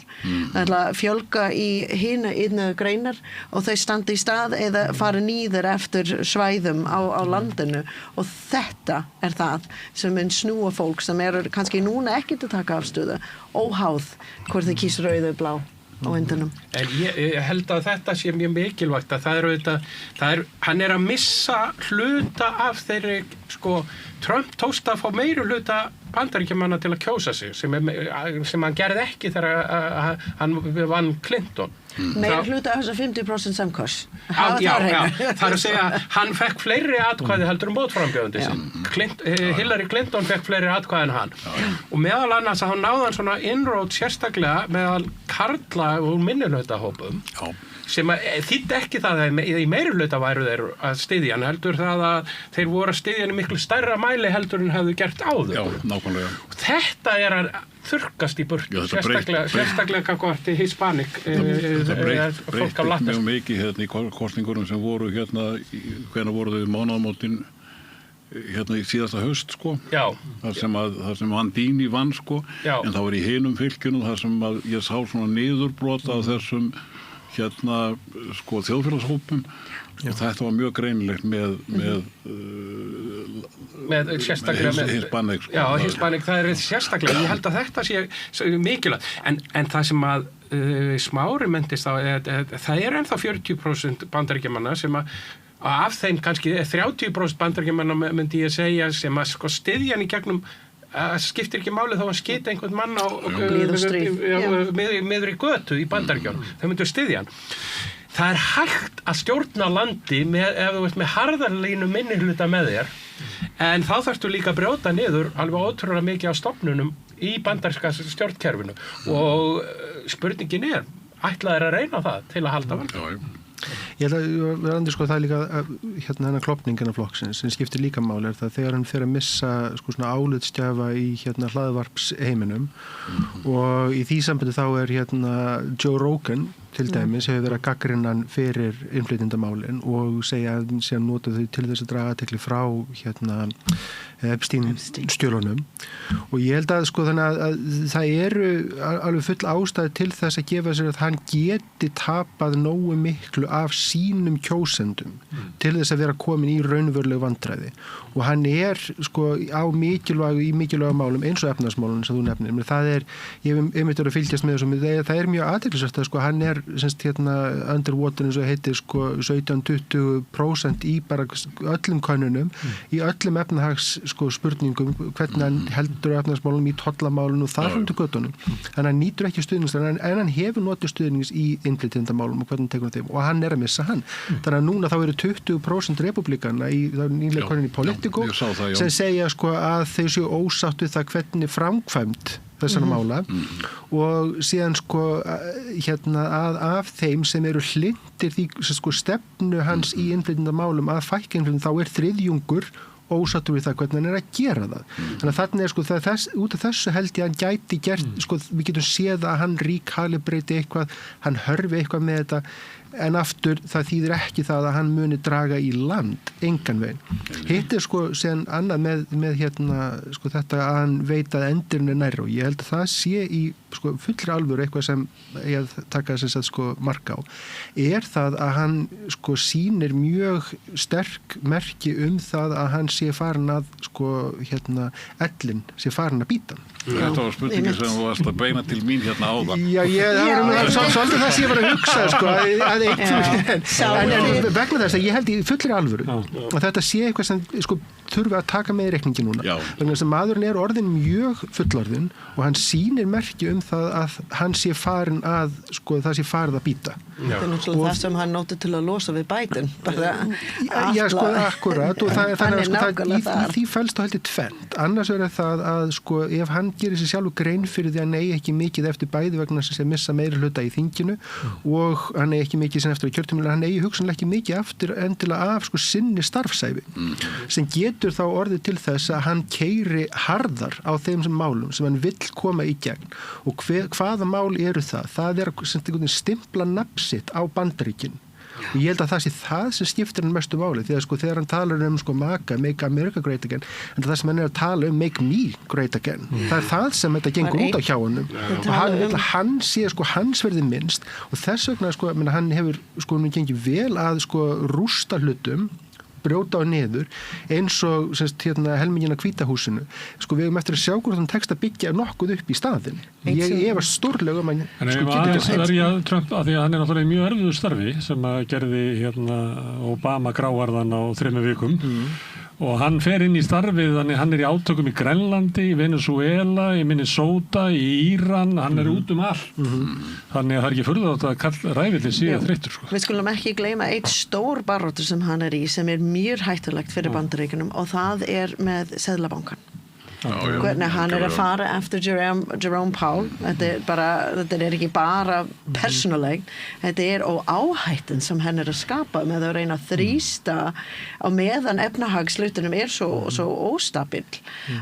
Það að fjölga í hina greinar og þau standa í stað eða fara nýður eftir svæðum á landinu og þetta það sem mun snúa fólk sem kannski núna ekki að taka afstöðu óháð hvort þau kýs rauðu blá á endanum. En ég held að þetta sé mjög mikilvægt að hann að missa hluta af þeirri Trump tókst að fá meiri hluta Bandaríkjamanna til að kjósa sig sem hann gerði ekki þegar hann vann Clinton. Meiri hluta af þessu 50% samkvæs. Já, það að segja hann fekk fleiri atkvæði heldur mótframbjóðandi sinn. Hillary Clinton fekk fleiri atkvæði en hann. Og meðal annars að hann náði hann svona innrót sérstaklega meðal karla úr minnihlautahópum. Sem þýddi ekki það að í meirihluta væru þeir að styðja hann heldur það að þeir voru að styðja hann í miklu stærra mæli heldur en hefðu gert áður. Já, nákvæmlega. Og þetta að þurrkast í burtu, sérstaklega hvort hispanic fólk af latnast. Mjög mikið í kosningurum sem voru hvenær voru þau mánaðamótin í síðasta haust Já. þar sem hann Dini vann en það var í hinum fylkjunum þar sem ég sá svona niðurbrota af þessum þjóðfélagshópum og þetta var mjög greinilegt með sérstaklega Hispanic Já, Hispanic, það sérstaklega ég held að þetta sé mikilvægt en það sem að Smári mentist á það ennþá 40% bandaríkjamanna sem að af þeim kannski 30% bandaríkjamanna myndi ég segja sem að styðja hann í gegnum skiptir ekki máli þá að skita einhvern mann á meður í götu í Bandaríkjunum. Þau myndu styðja hann. Það hægt að stjórna landi ef þú ert með harðarlínu minnihluta með þér en þá þarftu líka að brjóta niður alveg ótrúlega mikið á stofnunum í bandaríska stjórnkerfinu og spurningin ætlaðir að reyna það til að halda vald. Ég held að verðandi sko það er líka hennar klopningina flokksins sem skiptir líka máli það þegar hann fer að missa sko svona álitsgjafa í hlaðvarpsheiminum og í því sambandi þá er Joe Rogan til dæmis hefur verið að gagnrýna hann fyrir innflytjendamálin og segja að síðan nota þau til þess að draga athygli frá Epstein-skjölunum og ég held að sko þannig að það eru alveg full ástæði til þess að gefa sér að hann geti tapað nógu miklu af sínum kjósendum til þess að vera komin í raunverulegu vandræði og hann sko á mikilvægu málum eins og efnahagsmálum sem þú nefnir það ég hef einmitt verið að fylgjast með þessum það er mjög athyglisvert að sko hann underwater eins og heitir sko 17-20% í bara öllum könnunum í öllum efnahags sko spurningum hvernig hann heldur efnahagsmálum í tollamálum og þar undir göttunum þannig að hann nýtur ekki stuðnings en hann hefur notið stuðnings í innflytjendamálum og hvernig tekur hann þeim og hann er að missa hann þannig að núna þá eru 20% republikana í nýlega konunni í Politico sem segja sko að þau séu ósátt við það hvernig framkvæmt þessar mála og síðan sko að af þeim sem eru hlindir því sko stefnu hans í innflytjendamálum að fækka innflytjendum þá er þriðjungur ósáttur við það hvernig hann er að gera það þannig að þarna sko út af þessu held ég að hann gæti gert sko við getum séð að hann recalibrate eitthvað hann hörfi eitthvað með þetta en aftur það þýðir ekki það að hann muni draga í land engan veginn hitt sko sen annað með sko þetta að hann veit að endurinn er nærri og ég held að það sé í sko fullri alvöru eitthvað sem ég taka þess að sko marka á er það að hann sko sýnir mjög sterk merki það að hann sé farin að sko ellin sé farin að býta hann Þetta var spurningi sem þú varst að beina til mín áðan. Já, það var svolítið það sem ég var að hugsa, sko, en vegna þess að ég held í fullri alvöru að þetta sé eitthvað sem, sko, þurfi að taka með í reikningi núna. Vegna þess að maðurinn er orðin mjög fullorðinn og hann sýnir merki það að hann sé farin að, sko, það sé farið að býta. Þetta er náttúrulega það sem hann nóti til að losa við Biden. Já, sko, akkurat, og þannig að sko, því felst þá heldur tvennt. Annars er það að, sko, ef hann gerir sér sjálfur grein fyrir því að hann eigi ekki mikið eftir bæði vegna þess að missa meiri hluta í þinginu og hann eigi ekki mikið sem eftir að kjörtímabilinu, hann eigi hugsanlega ekki mikið eftir endilega af sko sinni starfsævi sem getur þá orðið til þess að hann keyri harðar á þeim sem málum sem hann vill koma í gegn og hvaða mál eru það? Það er að stimpla nafn sitt á Bandaríkin og ég held að það sé það sem skiptir hann mestu máli því að sko þegar hann talar sko MAGA, Make America Great Again en það sem hann er að tala Make Me Great Again það er það sem þetta gengur út á hjá honum og hann vil að hann sé sko hans verði minnst og þess vegna sko hann hefur sko nú gengið vel að sko rústa hlutum brjóta á niður eins og helmingina Hvíta húsinu sko við eftir að sjá hvort hann tekst að byggja nokkuð upp í staðinn ég var stórlega að en sko aðeins verja Trump að því að hann er náttúrulega í mjög erfiðu starfi sem að gerði Obama gráarðan á 3 vikum og hann fer inn í starfið þannig hann er í átökum í Grænlandi, í Venezuela, í Minnesota, í Íran hann er út allt þannig að það er ekki furða átt að Karl Rævilli sé þreyttur sko. Við skulum ekki gleyma eitt stór baróttur sem hann er í sem er mjög hættulegt fyrir Bandaríkjunum og það er með Seðlabankann hvernig hann er að fara eftir Jerome Powell þetta er ekki bara persónuleg þetta er og áhættin sem hann er að skapa með að reyna að þrýsta á meðan efnahagslutunum er svo óstabil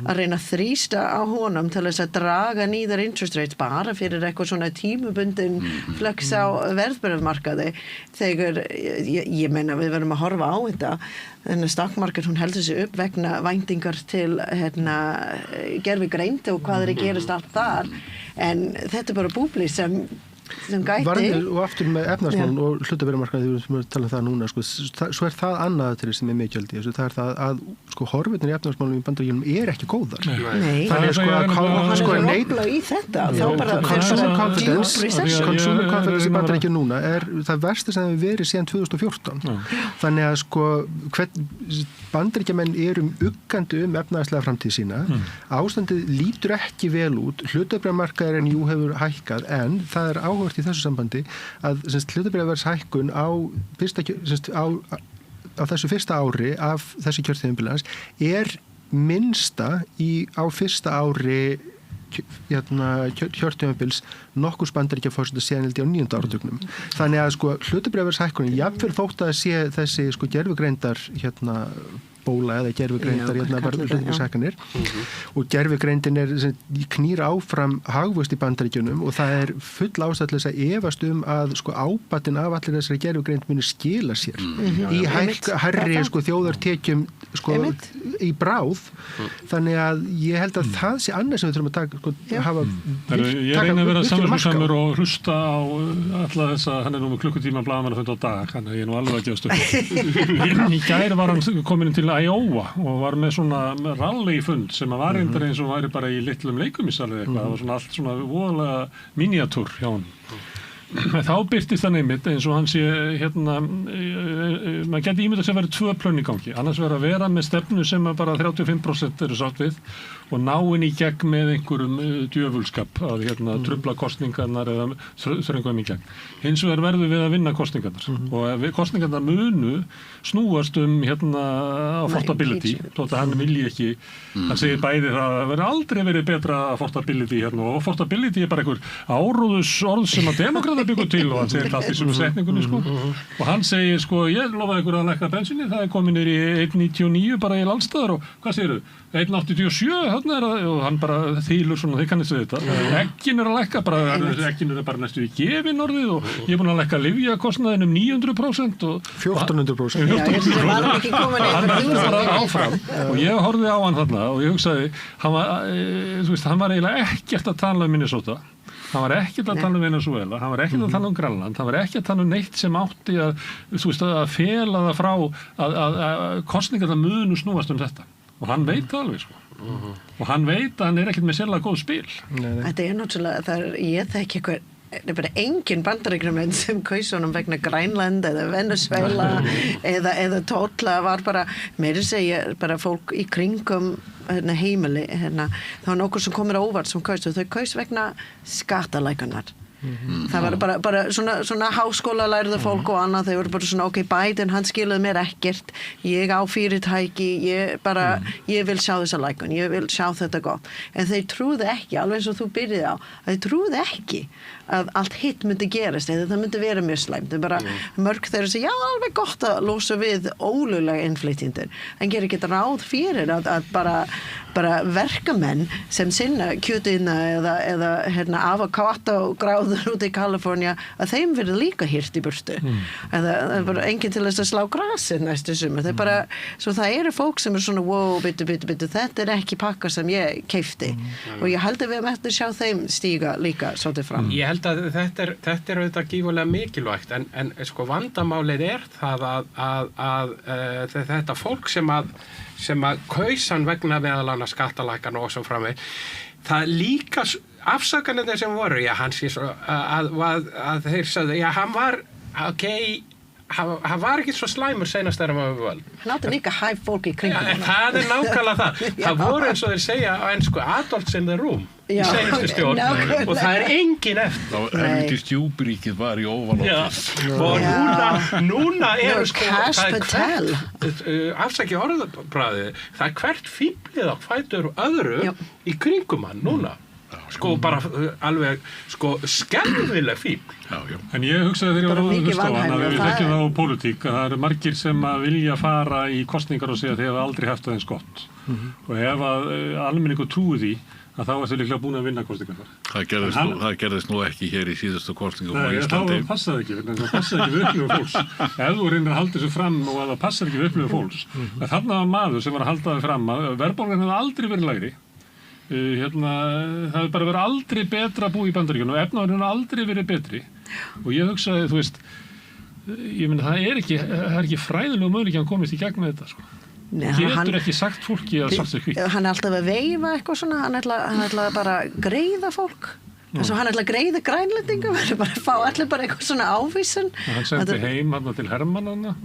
að reyna að þrýsta á honum til þess að draga niður interest rates bara fyrir eitthvað svona tímubundin flex á verðbréfamarkaði þegar ég meina við verðum að horfa á þetta en stockmarket hún heldur sig upp vegna væntingar til gervigreind og hvað er að gerast allt þar en þetta er bara búbli sem gæti Varðir og aftur með efnahagsmálin og hlutabréfamarkaði þegar við tala það núna sko, svo er það annað til sem er mikilvægt í þessu það er það að sko horfirnir í efnahagsmálum í Bandaríkjunum er ekki góðar Nei, það er sko að hann er að róbla í þetta þá bara consumer confidence í Bandaríkjunum núna er það versta sem við verið síðan 2014 þannig að sko Bandaríkjamenn eru uggandi efnahagslega framtíð sína ástandið lítur ekki vel út hlutabréfamarkaðurinn hefur hækkað en það er áhugavert í þessu sambandi að hlutabréfaverðshækkun á þessu fyrsta ári af þessu kjörtímabilins er minnsta á fyrsta ári kjörtímabils nokkurs Bandaríkjaforseta síðan held ég á 9. áratugnum. Þannig að sko hlutabréfshækkunin jafnvel þótt að sé þessi sko gervigreindar bóla eða gervigreindar hlutabréfshækkanir og gervigreindin knýr áfram hagvöxt í Bandaríkjunum og það er full ástæða til þess að efast að sko ábatinn af allir þessari gervigreind muni skila sér í hærri sko þjóðartekjum sko í bráð. Þannig að ég held að það sé annað sem við þurfum að hafa Ég reyna að vera samviskusamur og hlusta á alla þessa, hann er nú með klukkutíma blaðamannafund á dag, þannig að ég er nú alveg að gefast upp. Í gær var hann komin til Iowa og var með svona rally-fund sem var reyndar eins og væri bara í litlum leikumissalið eitthvað, það var svona allt svona voðalega miniatúr hjá hann. Þá birtist það neymitt eins og hann sé maður geti ímyndað sem verið 2 plön í gangi, annars verið að vera með stefnu sem bara 35% eru sátt við og ná inn í gegn með einhverjum djöfulskap að trufla kosningarnar eða þröngum í gegn. Hins vegar verður við að vinna kosningarnar og kosningarnar munu snúast affordability, þótt að hann vilji ekki, hann segir bæði það verður aldrei verið betra affordability og affordability er bara einhver áróðus orð sem að demokrata byggur til og hann segir allt í svona setningunni og hann segir ég lofaði ykkur að lækka bensinni, það er komin í 1,99 bara í landstæðar og hvað segirðu? 1,87 og hann bara þýlur svona, þið kannist við þetta. Ekkin er að lækka, ekkin er bara næstu í gefin orðið og ég er búin að lækka lyfjakostnaðinn 900% og 1400%. Hann er bara áfram og ég horfði á hann þarna og ég hugsaði, hann var eiginlega ekkert að tala um Minnesota. Hann var ekkert að tala um Venezuela, hann var ekkert að tala um Grænland, hann var ekkert að tala um neitt sem átti að fela það frá að kosningarnar munu snúast þetta. Og hann veit það alveg og hann veit að hann er ekkert með sérlega góð spil. Þetta er náttúrulega, ég þekki eitthvað, það er bara engin bandaríkjamenn sem kaus honum vegna Grænland eða Venezuela eða tótla var bara, meira segja bara fólk í kringum heimili, það var nokkur sem komur á óvart sem kaus og þau kaus vegna skattalækunar. Það var bara svona háskóla lærðu fólk og annað, þau voru bara svona ok, Biden hann skilaði mér ekkert, ég á fyrirtæki, ég vil sjá þessa lækun, ég vil sjá þetta gott, en þau trúðu ekki, alveg eins og þú byrjaði á, þau trúðu ekki að allt hitt myndi gerast eða það myndi vera mjög slæmt, það bara mörg þeirra segja, já alveg gott að losa við ólöglega innflytjendur, en gerir ekki ráð fyrir að bara verkamenn sem sinna kjötiðna eða avokado gráður út í Kalifornía að þeim verður líka hirt í burtu eða bara enginn til þess að slá grasið næstu sumar, það bara svo það eru fólk sem er svona wow, bitu, þetta er ekki pakka sem ég keifti og ég held að við möttum sjá þeim stíga líka svolítið fram. Ég held að þetta er auðvitað gífurlega mikilvægt en sko vandamálið er það að þetta fólk sem að kausan vegna meðal annars skattalækkan og svo framveg, það líka afsakanir sem voru, hann sé svo að þeir sagði, hann var hann var ekki svo slæmur seinast þegar hann var við völd. Hann átti líka hæf fólk í kringum. Það er nákvæmlega það. Það voru eins og þeir segja á ensku adults in the room í seinustu stjórn og það er engin eftir. Þá helviti stjúpiríkið var í óvalóttis. Og núna eru Cash Patel. Afsaki orðabræði, það er hvert fíblið á fætur öðru í kringum hann núna. Bara alveg skelfileg fíbl. En ég hugsaði þegar ég var að hlusta á hann að við þekkjum það á pólitík að það eru margir sem að vilja fara í kosningar og segja að þeir hafa aldrei haft það eins gott og ef að almenningur trúi því að þá er þeir líklega búin að vinna kosningar. Það gerðist nú ekki hér í síðustu kosningum á Íslandi. Það passaði ekki, það passaði ekki við upplifun fólks. Ef þú reynir að halda þessu fram og að það passar ekki við upplifun fólks, þarna var maður sem var að halda það fram að verðbólgan hefði aldrei verið lægri. Það hefur bara verið aldrei betra að búa í Bandaríkjunum og efnaðurinn hefur aldrei verið betri og ég hugsaði, þú veist ég meina það er ekki fræðilega möguleiki að hann komist í gegn með þetta getur ekki sagt fólki að sagt sér hvitt. Hann er alltaf að veifa eitthvað svona, hann ætla bara að greiða fólk þess að hann ætla að greiða grænlendingum bara fá allir bara eitthvað svona ávísun. Hann sendi heim til Hermannanna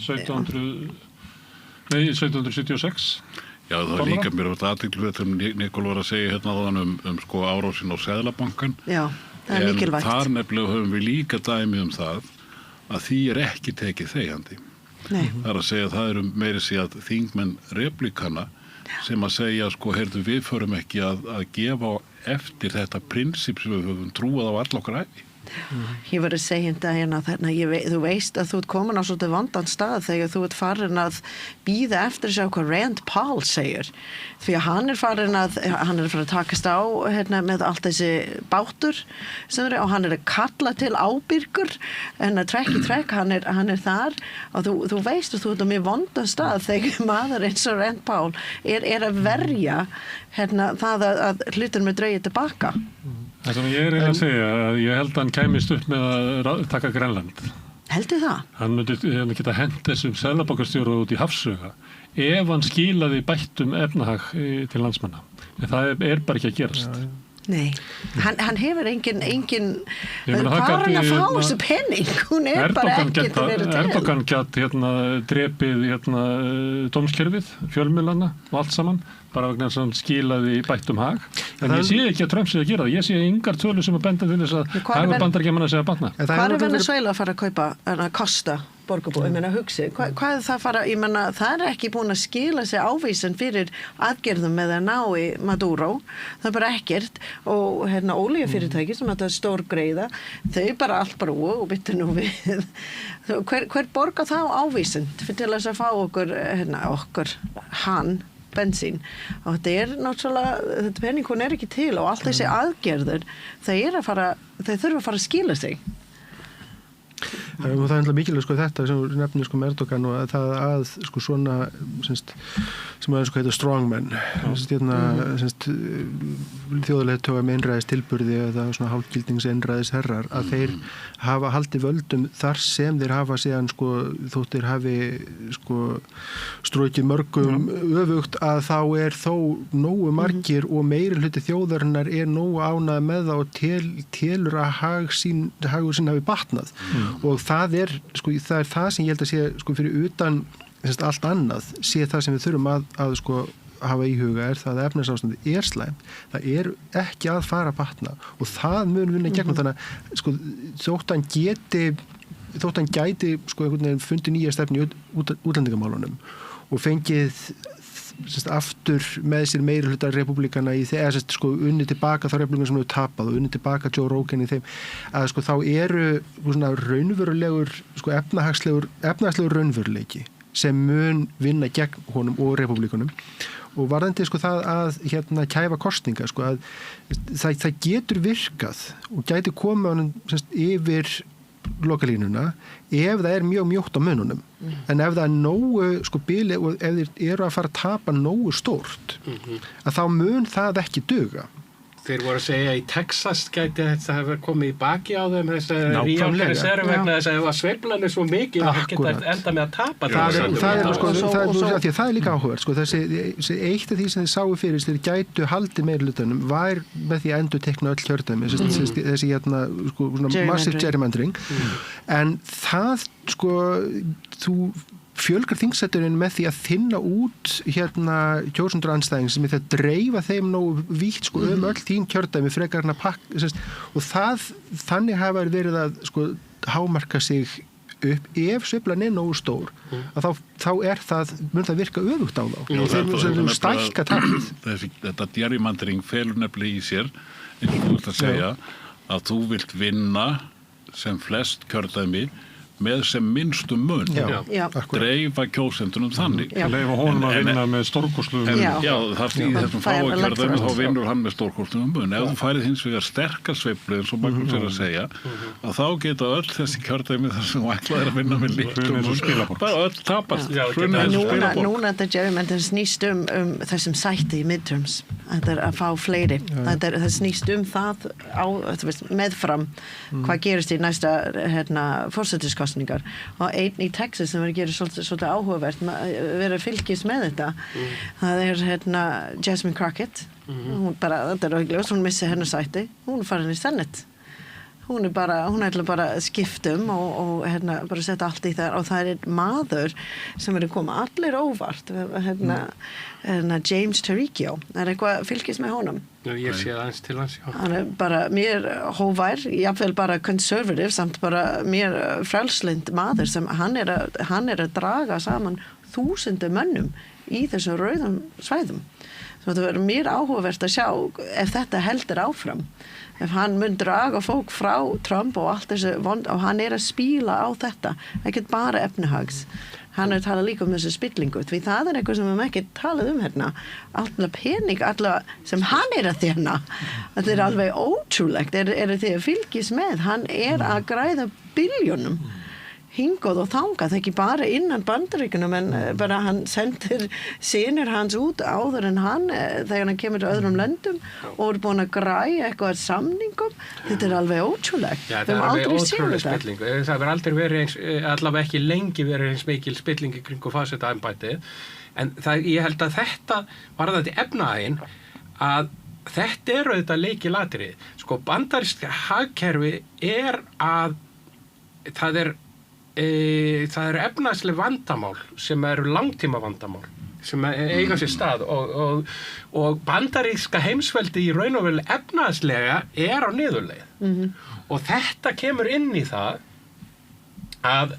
1776. Já, það er líka mér að athyglisvert sem Nikol var að segja áðan árásin á Seðlabankann. Já, það er mikilvægt. En þar nefnilega höfum við líka dæmi það að því er ekki tekið þegjandi. Nei. Það er að segja að það eru meiri séð þingmenn replikana sem að segja, heyrðu við förum ekki að gefa eftir þetta prinsip sem við höfum trúað á all okkar æfi. Ég var að segja þetta hérna, þú veist að þú ert komin á svolítið vandan stað þegar þú ert farin að bíða eftir að sjá hvað Rand Paul segir, því að hann er farin að takast á hérna, með allt þessi bátur og hann er að kalla til ábyrgur en að trekk í trekk hann er þar og þú veist að þú ert á mjög vandan stað þegar maður eins og Rand Paul er að verja hérna, það að hlutur með draugi tilbaka. Það sem ég að segja, að ég held að hann kæmist upp með að taka Grænland. Heldur það? Hann myndi geta hent þessum seðlabankastjóra út í hafsauga ef hann skilaði bættum efnahag til landsmanna. En það er bara ekki að gerast. Nei, hann hefur engin hvað er hann að fá þessu penning? Hún bara ekkert að vera til. Erdogan gætt drepið dómskerfið, fjölmiðlana og allt saman, bara vegna þess að hann skilaði bættum hag. En ég sé ekki að Trump sé að gera það. Ég sé engar tölur sem að benda til þess að hagur Bandaríkjamanna sé að batna. Hvað er Venezuela að fara að kaupa að kosta borgarbúi? Ég meina hugsi, hvað er það að fara, ég meina það er ekki búin að skila sig ávísun fyrir aðgerðum með að ná í Maduro, það er bara ekkert og hérna ólíufyrirtæki sem þetta er stór greiða, þau bara allt bara og byttu nú við hver borgar þá ávísun til þess að fá okkur hann bensín og þetta er náttúrulega, þetta penning hún er ekki til og allt þessi aðgerður þau þurfa að fara að skila sig. Og það er ennlega mikilvægt þetta sem nefnir Erdogan og það að svona sem að heitir strongmen þjóðarleiðtogar með einræðistilburði eða svona hálfgildings einræðisherrar að þeir hafa haldið völdum þar sem þeir hafa síðan þótt þeir hafi strókið mörgum öfugt að þá er þó nógu margir og meiri hluti þjóðarinnar er nógu ánægð með það og telur að hagur sín hafi batnað og það er það sem ég held að sé fyrir utan allt annað sé það sem við þurfum að hafa í huga er það að efnahagsástandið er slæmt, það er ekki að fara að batna og það mun vinna gegnum þannig að þótt hann gæti einhvern veginn fundið nýja stefnu í útlendingamálunum og fengið aftur með sér meiri hluta republikana í þeir, unni tilbaka þá republikana sem hefur tapað og unni tilbaka Joe Rogan í þeim að þá eru raunverulegur efnahagslegur raunveruleiki sem mun vinna gegn honum og republikunum og varðandi það að kæfa kosninga að það getur virkað og gæti koma honum yfir lokalínuna ef það er mjög mjótt á mununum en ef það er nógu bili og ef þeir eru að fara að tapa nógu stórt að þá mun það ekki duga. Þeir voru að segja í Texas gæti þetta hafa komið í baki á þeim þess að ríalreserv vegna þess að það var sveiflan svo mikið að það geta enda með að tapa það er líka áhugavert þessi eitt af því sem þið sáu fyrir þeir gætu haldið meirihlutanum var með því að endur tekna öll kjördæmi þessi massive gerrymandering en það þú fjölgar þingsetturinn með því að þinna út kjósendur andstæðing sem er það að dreifa þeim nógu vítt öll þín kjördæmi frekar hann að pakka og þannig hafa verið að hámarka sig upp ef sveiflan er nógu stór að þá mun það virka öfugt á þá og þeir mun stækka tapið. Þetta gerrymandering felur nefnilega í sér eins og þú vilt að segja að þú vilt vinna sem flest kjördæmi með sem minnstum mun dreifa kjósendunum þannig leifa honum að vinna með stórkostlum þar í þessum fáakjörðum þá vinnur hann með stórkostlum mun ef þú færið hins vegar sterkar sveiflu eins og Magnús er að segja að þá geta öll þessi kjördæmi þar sem ætlað er að vinna með litlum mun bara öll tapast núna þetta gerrymandering snýst þessum sætti í midterms þetta er að fá fleiri það snýst það meðfram hvað gerist í næsta forsætiskostningar og einn í Texas sem verður að gera svolítið áhugavert verður að fylgjast með þetta það er Jasmine Crockett hún þetta er auðvitað, hún missi hennar sæti hún er farin í Senate hún ætla bara að skiptum og bara setja allt í það og það er maður sem er að koma allir óvart James Taricchio eitthvað fylgist með honum ég sé aðeins til hans hann er bara mér hóvær jafnvel bara conservative samt bara mér frelslind maður sem hann er að draga saman 1000 mönnum í þessum rauðum svæðum Svo það verður mér áhugavert að sjá ef þetta heldur áfram. Ef hann mun draga fólk frá Trump og allt þessu vond og hann að spíla á þetta, ekkert bara efnahags. Hann talað líka þessu spillingu, því það eitthvað sem við ekki talað hérna. Alltaf pening, alltaf sem hann að þérna. Þetta alveg ótrúlegt, þið að fylgis með. Hann að græða billjónum. Hingað og þangað, ekki bara innan Bandaríkjunum, en bara hann sendir synir hans út áður en hann, þegar hann kemur til öðrum löndum og búin að græja eitthvað samningum. Þetta alveg ótrúlegt. Já, það alveg ótrúlega spilling. Það verður aldrei verið eins, allavega ekki lengi verið eins mikil spilling í kringu forsetaembættið, en ég held að þetta var þetta efnahaginn að þetta auðvitað lykilatriði. Sko, bandaríska hagkerfi að það eru efnahagsleg vandamál sem eru langtíma vandamál sem eiga sér stað og bandaríska heimsveldi í raun og veru efnahagslega á niðurleið og þetta kemur inn í það að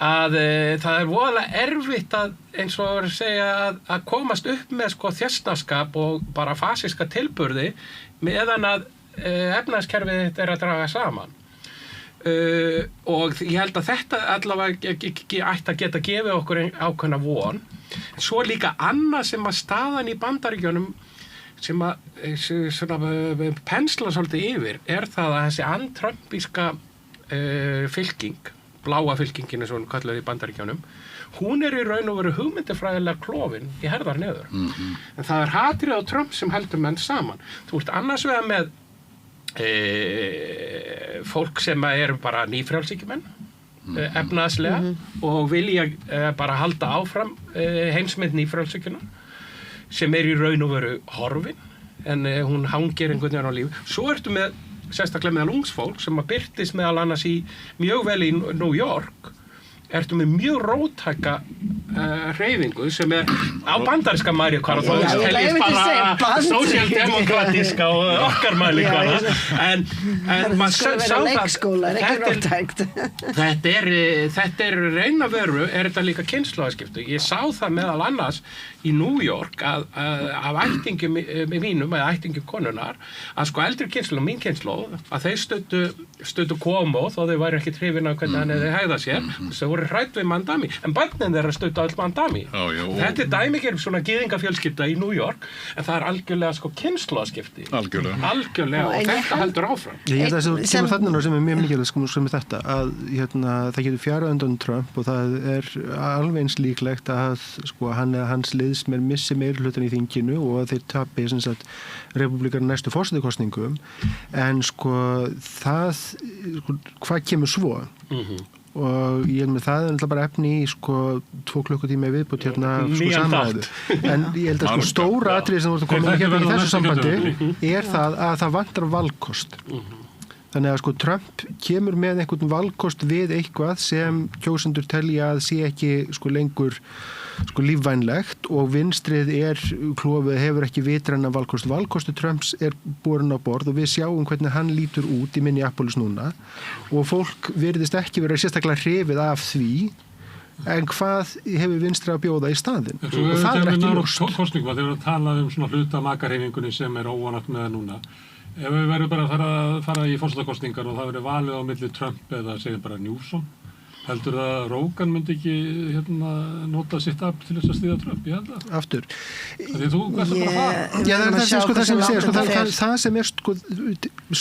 það voðalega erfitt að eins og segja að komast upp með sko þjesnaskap og bara fasíska tilburði meðan að efnahagskerfið þetta að draga saman. Og ég held að þetta allavega ætti að geta gefið okkur ákveðna von. Svo líka annað sem að staðan í Bandaríkjunum sem að pensla svolítið yfir það að þessi antrumpíska fylking, bláa fylkingin eins og hún kallar í Bandaríkjunum, hún í raun og veru hugmyndafræðilega klofin í herðar niður. En það hatrið á Trump sem heldur menn saman. Þú ert annars vegar með fólk sem eru bara nýfrjálshyggjumenn efnahagslega og vilja bara halda áfram heimsmynd nýfrjálshyggjuna sem í raun og veru horfin en hún hangir einhvern veginn á lífi. Svo ertu með sérstaklega meðal ungsfólk sem að birtist meðal annars mjög vel í New York ertu með mjög róttæka hreyfingu sem á bandaríska mælikvarða þó teljist bara sósíaldemókratíska og okkar mælikvarða en maður sá þetta raun og veru þetta líka kynslóðaskipti. Ég sá það meðal annars í New York af ættingjum mínum eða ættingjum konunnar að sko eldri kynslóð, mín kynslóð að þeir stöddu Cuomo þó þeir væri ekki hrifin af hvernig hann hefði hegðað sér þau voru hrædd við Mandami en barnin þeirra stöddu öll Mandami. Þetta dæmigerð svona gyðingafjölskylda í New York en það algjörlega sko kynslóðaskipti algjörlega og þetta heldur áfram. Ég held að það kemur þarna sem mjög mikilvægt sem þetta að það getur fjarað undan Trump og það alveg eins líklegt að sko hann eða hans liðsmenn missi meirihlutann í þinginu og að þeir tapi sem sagt republikar næstu forsetakosningum en sko hvað kemur svo og ég held með það er bara efni í sko 2 klukkutíma viðbútt hérna sko samræðu en ég held að sko stóra atriði sem voru að koma hérna í þessu sambandi það að það vantar valkost þannig að sko Trump kemur með einhvern valkost við eitthvað sem kjósendur telja að sé ekki sko lengur sko lífvænlegt og vinstrið klofið hefur ekki vitræna valkostu Trumps borin á borð og við sjáum hvernig hann lítur út í Minneapolis núna og fólk virðist ekki vera sérstaklega hrifið af því en hvað hefur vinstri að bjóða í staðinn og það ekki ljóst. Kosningum að þeir eru að tala svona hluta makarhefingunni sem óanægt með það núna. Ef við verðum bara að fara í forsetakosningar og það verður valið á milli Trump eða segja bara Newsom heldur það að Rogan myndi ekki nota sitt afl til þess að stýða Trump, ég held það. Aftur. Því þú gæst að bara fara. Já, það sem sko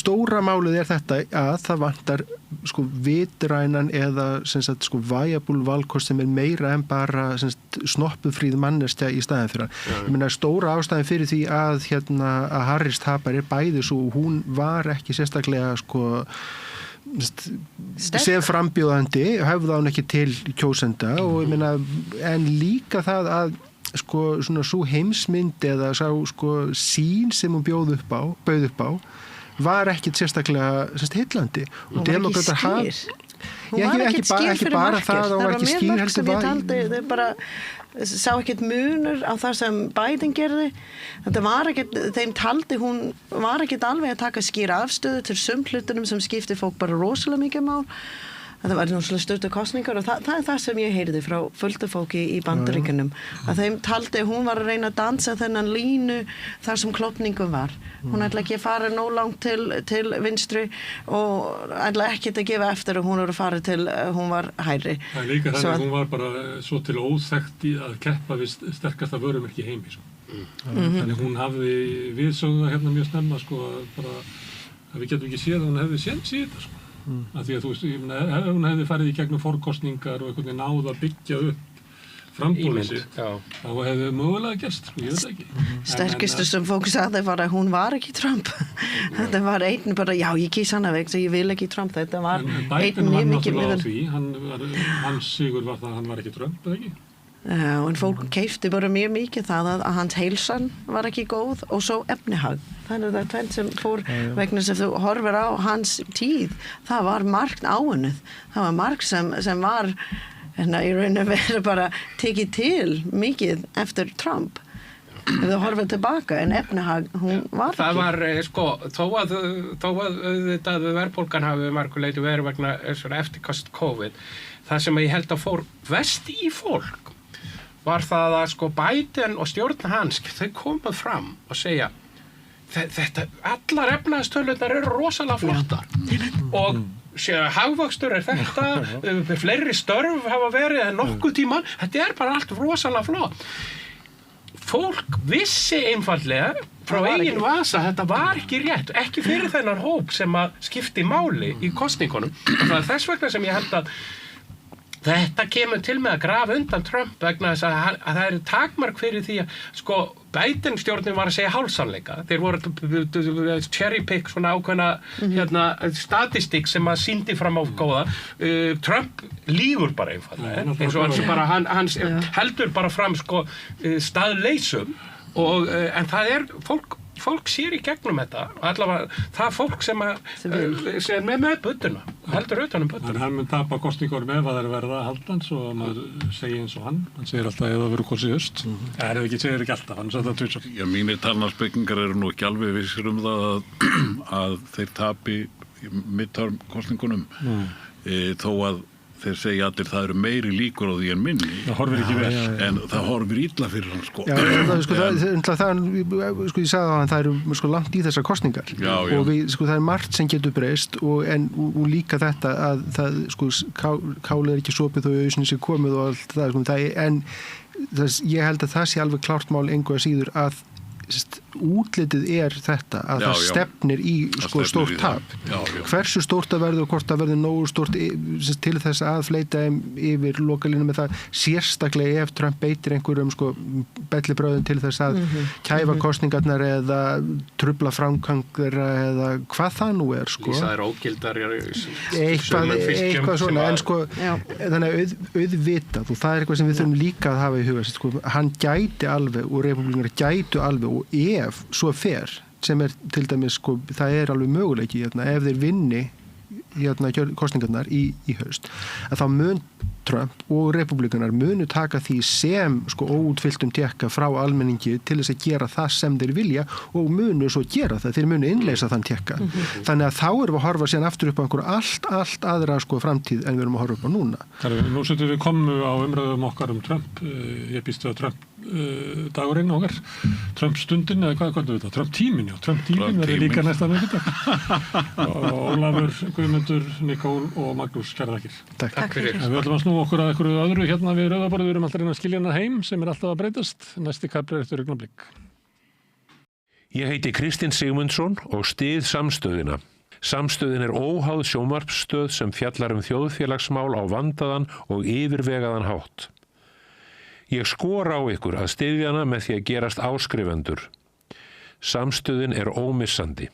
stóra málið þetta að það vantar sko vitrænan eða sem sagt sko viable valkost sem meira en bara sem sagt snoppufríð manneskja í staðinn fyrir hann. Ég meina stóra ástæðan fyrir því að að Harris tapar bæði svo hún var ekki sérstaklega sko sem frambjóðandi höfða hún ekki til kjósenda og ég meina en líka það að sko svona svo heimsmynd eða sá sko sín sem hún bauð upp á var ekkit sérstaklega heillandi og demókratar hún var ekkit skýr fyrir markir það var mér mark sem ég taldi þau bara sá ekkit munur á það sem Biden gerði þetta var ekkit, þeim taldi hún var ekkit alveg að taka skýra afstöðu til hlutunum sem skipti fólk bara rosalega mikið mál að það var náttúrulega stuttar kosningar og það það sem ég heyrði frá fullt af fólki í Bandaríkjunum að þeim taldi hún var að reyna að dansa þennan línu þar sem klopningum var. Hún ætla ekki að fara nóg langt til vinstri og ætla ekki að gefa eftir að hún var að fara til hún var hægri. Það er líka þannig að hún var bara svo til óþekkt í að keppa við sterkasta vörumerki heimi. Þannig hún hafði viðsögðu það hérna mjög snemma sko bara að við getum ekki séð að hún hefði séns í þetta sko. Að því að þú veist, ef hún hefði farið í gegnum forkostningar og einhvern veginn náð að byggja upp frambúðið sitt, þá hefði mögulega gerst, sko, ég veit ekki. Sterkustu sem fólk sagði var að hún var ekki Trump. Þetta var einn bara, já, ég kýs hana veg, svo ég vil ekki Trump. Þetta var einn mjög mikið miður. Hans sigur var það að hann var ekki Trump, eða ekki? En fólk keifti bara mjög mikið það að hans heilsan var ekki góð og svo efnihag. Þannig að það er tvennt sem fór vegna sem þú horfir á hans tíð. Það var margt áunnið. Það var margt sem var í raun og veru bara tekið til mikið eftir Trump. Ef þú horfir tilbaka en efnihag, hún var ekki. Það var, sko, þó að auðvitað verðbólgan hafi marguleiti verið vegna eftirkast COVID, það sem ég held að fór verst í fólk var það að sko Biden og stjórn hans, þau komu fram og segja þetta, allar efnahagstölunar eru rosalega flottar og hagvöxtur þetta, fleiri störf hafa verið en nokkuð tíman, þetta er bara allt rosalega flott. Fólk vissi einfaldlega frá eigin vasa, þetta var ekki rétt, ekki fyrir þennan hóp sem að skipti máli í kosningunum. Og það er þess vegna sem ég held að þetta kemur til með að grafa undan Trump vegna þess að það eru takmark fyrir því að sko Biden stjórnin var að segja hálfsannleika. Þeir voru cherry pick svona ákveðna statistík sem að sýndi fram á góða. Trump lýgur bara einfaldlega. Eins og hann heldur bara fram sko staðleysum en það er fólk sér í gegnum þetta og allavega það fólk sem er með budduna, heldur utan budduna. En hann mun tapa kosningunum ef það verða haldans og maður segir eins og hann segir alltaf ef það verður kosið haust. Það segir ekki alltaf, hann sagði það tvisvar. Já, mínir talnaspekingar eru nú ekki alveg vissir það að þeir tapi midterm kosningunum þó að þeir segja allir það eru meiri líkur á því en minni. Það horfir ekki vel. En það horfir illa fyrir hann sko. Já, ég sagði að það eru sko langt í þessar kostningar. Já. Og það er margt sem getur breyst og líka þetta að það sko kálið er ekki sopið þó auðvitað sé komið og allt það sko, ég held að það sé alveg klárt mál engu að síður að útlitið er þetta að það stefnir í sko stórt tap. Hversu stórt það verður og hvort það verður nógu stórt til þess að fleyta yfir lokalínu með það sérstaklega ef Trump beitir einhverjum sko bellibröðum til þess að kæfa kostningarnar eða trufla framkvæmdir eða hvað það nú er sko. Lýsa þær ógildar eitthvað svona en sko þannig að auðvitað og það er eitthvað sem við þurfum líka að hafa í huga sko, hann gæti alveg og repúblikanar gætu alveg og ef svo fer sem er til dæmis sko, það er alveg möguleiki ef þeir vinni kostningarnar í haust að þá mun Trump og repúblikanar munu taka því sem sko óútfylltum tékka frá almenningi til þess að gera það sem þeir vilja og munu svo gera það, þeir munu innleysa þann tékka. Þannig að þá erum við að horfa síðan aftur upp á einhverju allt aðra sko framtíð en við erum að horfa upp á núna. Nú setjum við komu á umræðum okkar Trump, ég býst við að Trump dagurinn okkar, Trump stundin eða hvað við þetta, Trump tímin verður líka næsta miðvikudag. Ólafur, Guðmundur, Nikól og Magnús, kærar þakkir. Takk fyrir. Við ætlum að snúa okkur að einhverju öðru hérna við Rauðaborðið, við erum alltaf reyna að skilja hana heim sem er alltaf að breytast. Næsti kafli eftir augnablik. Ég heiti Kristinn Sigmundsson og styð Samstöðina. Samstöðin er óháð sjónvarpsstöð sem fjallar þjóðfélagsmál á vandaðan og yfirvegaðan hátt. Ég skora á ykkur að styðja hana með því að gerast áskrifendur. Samstöðin er ómissandi.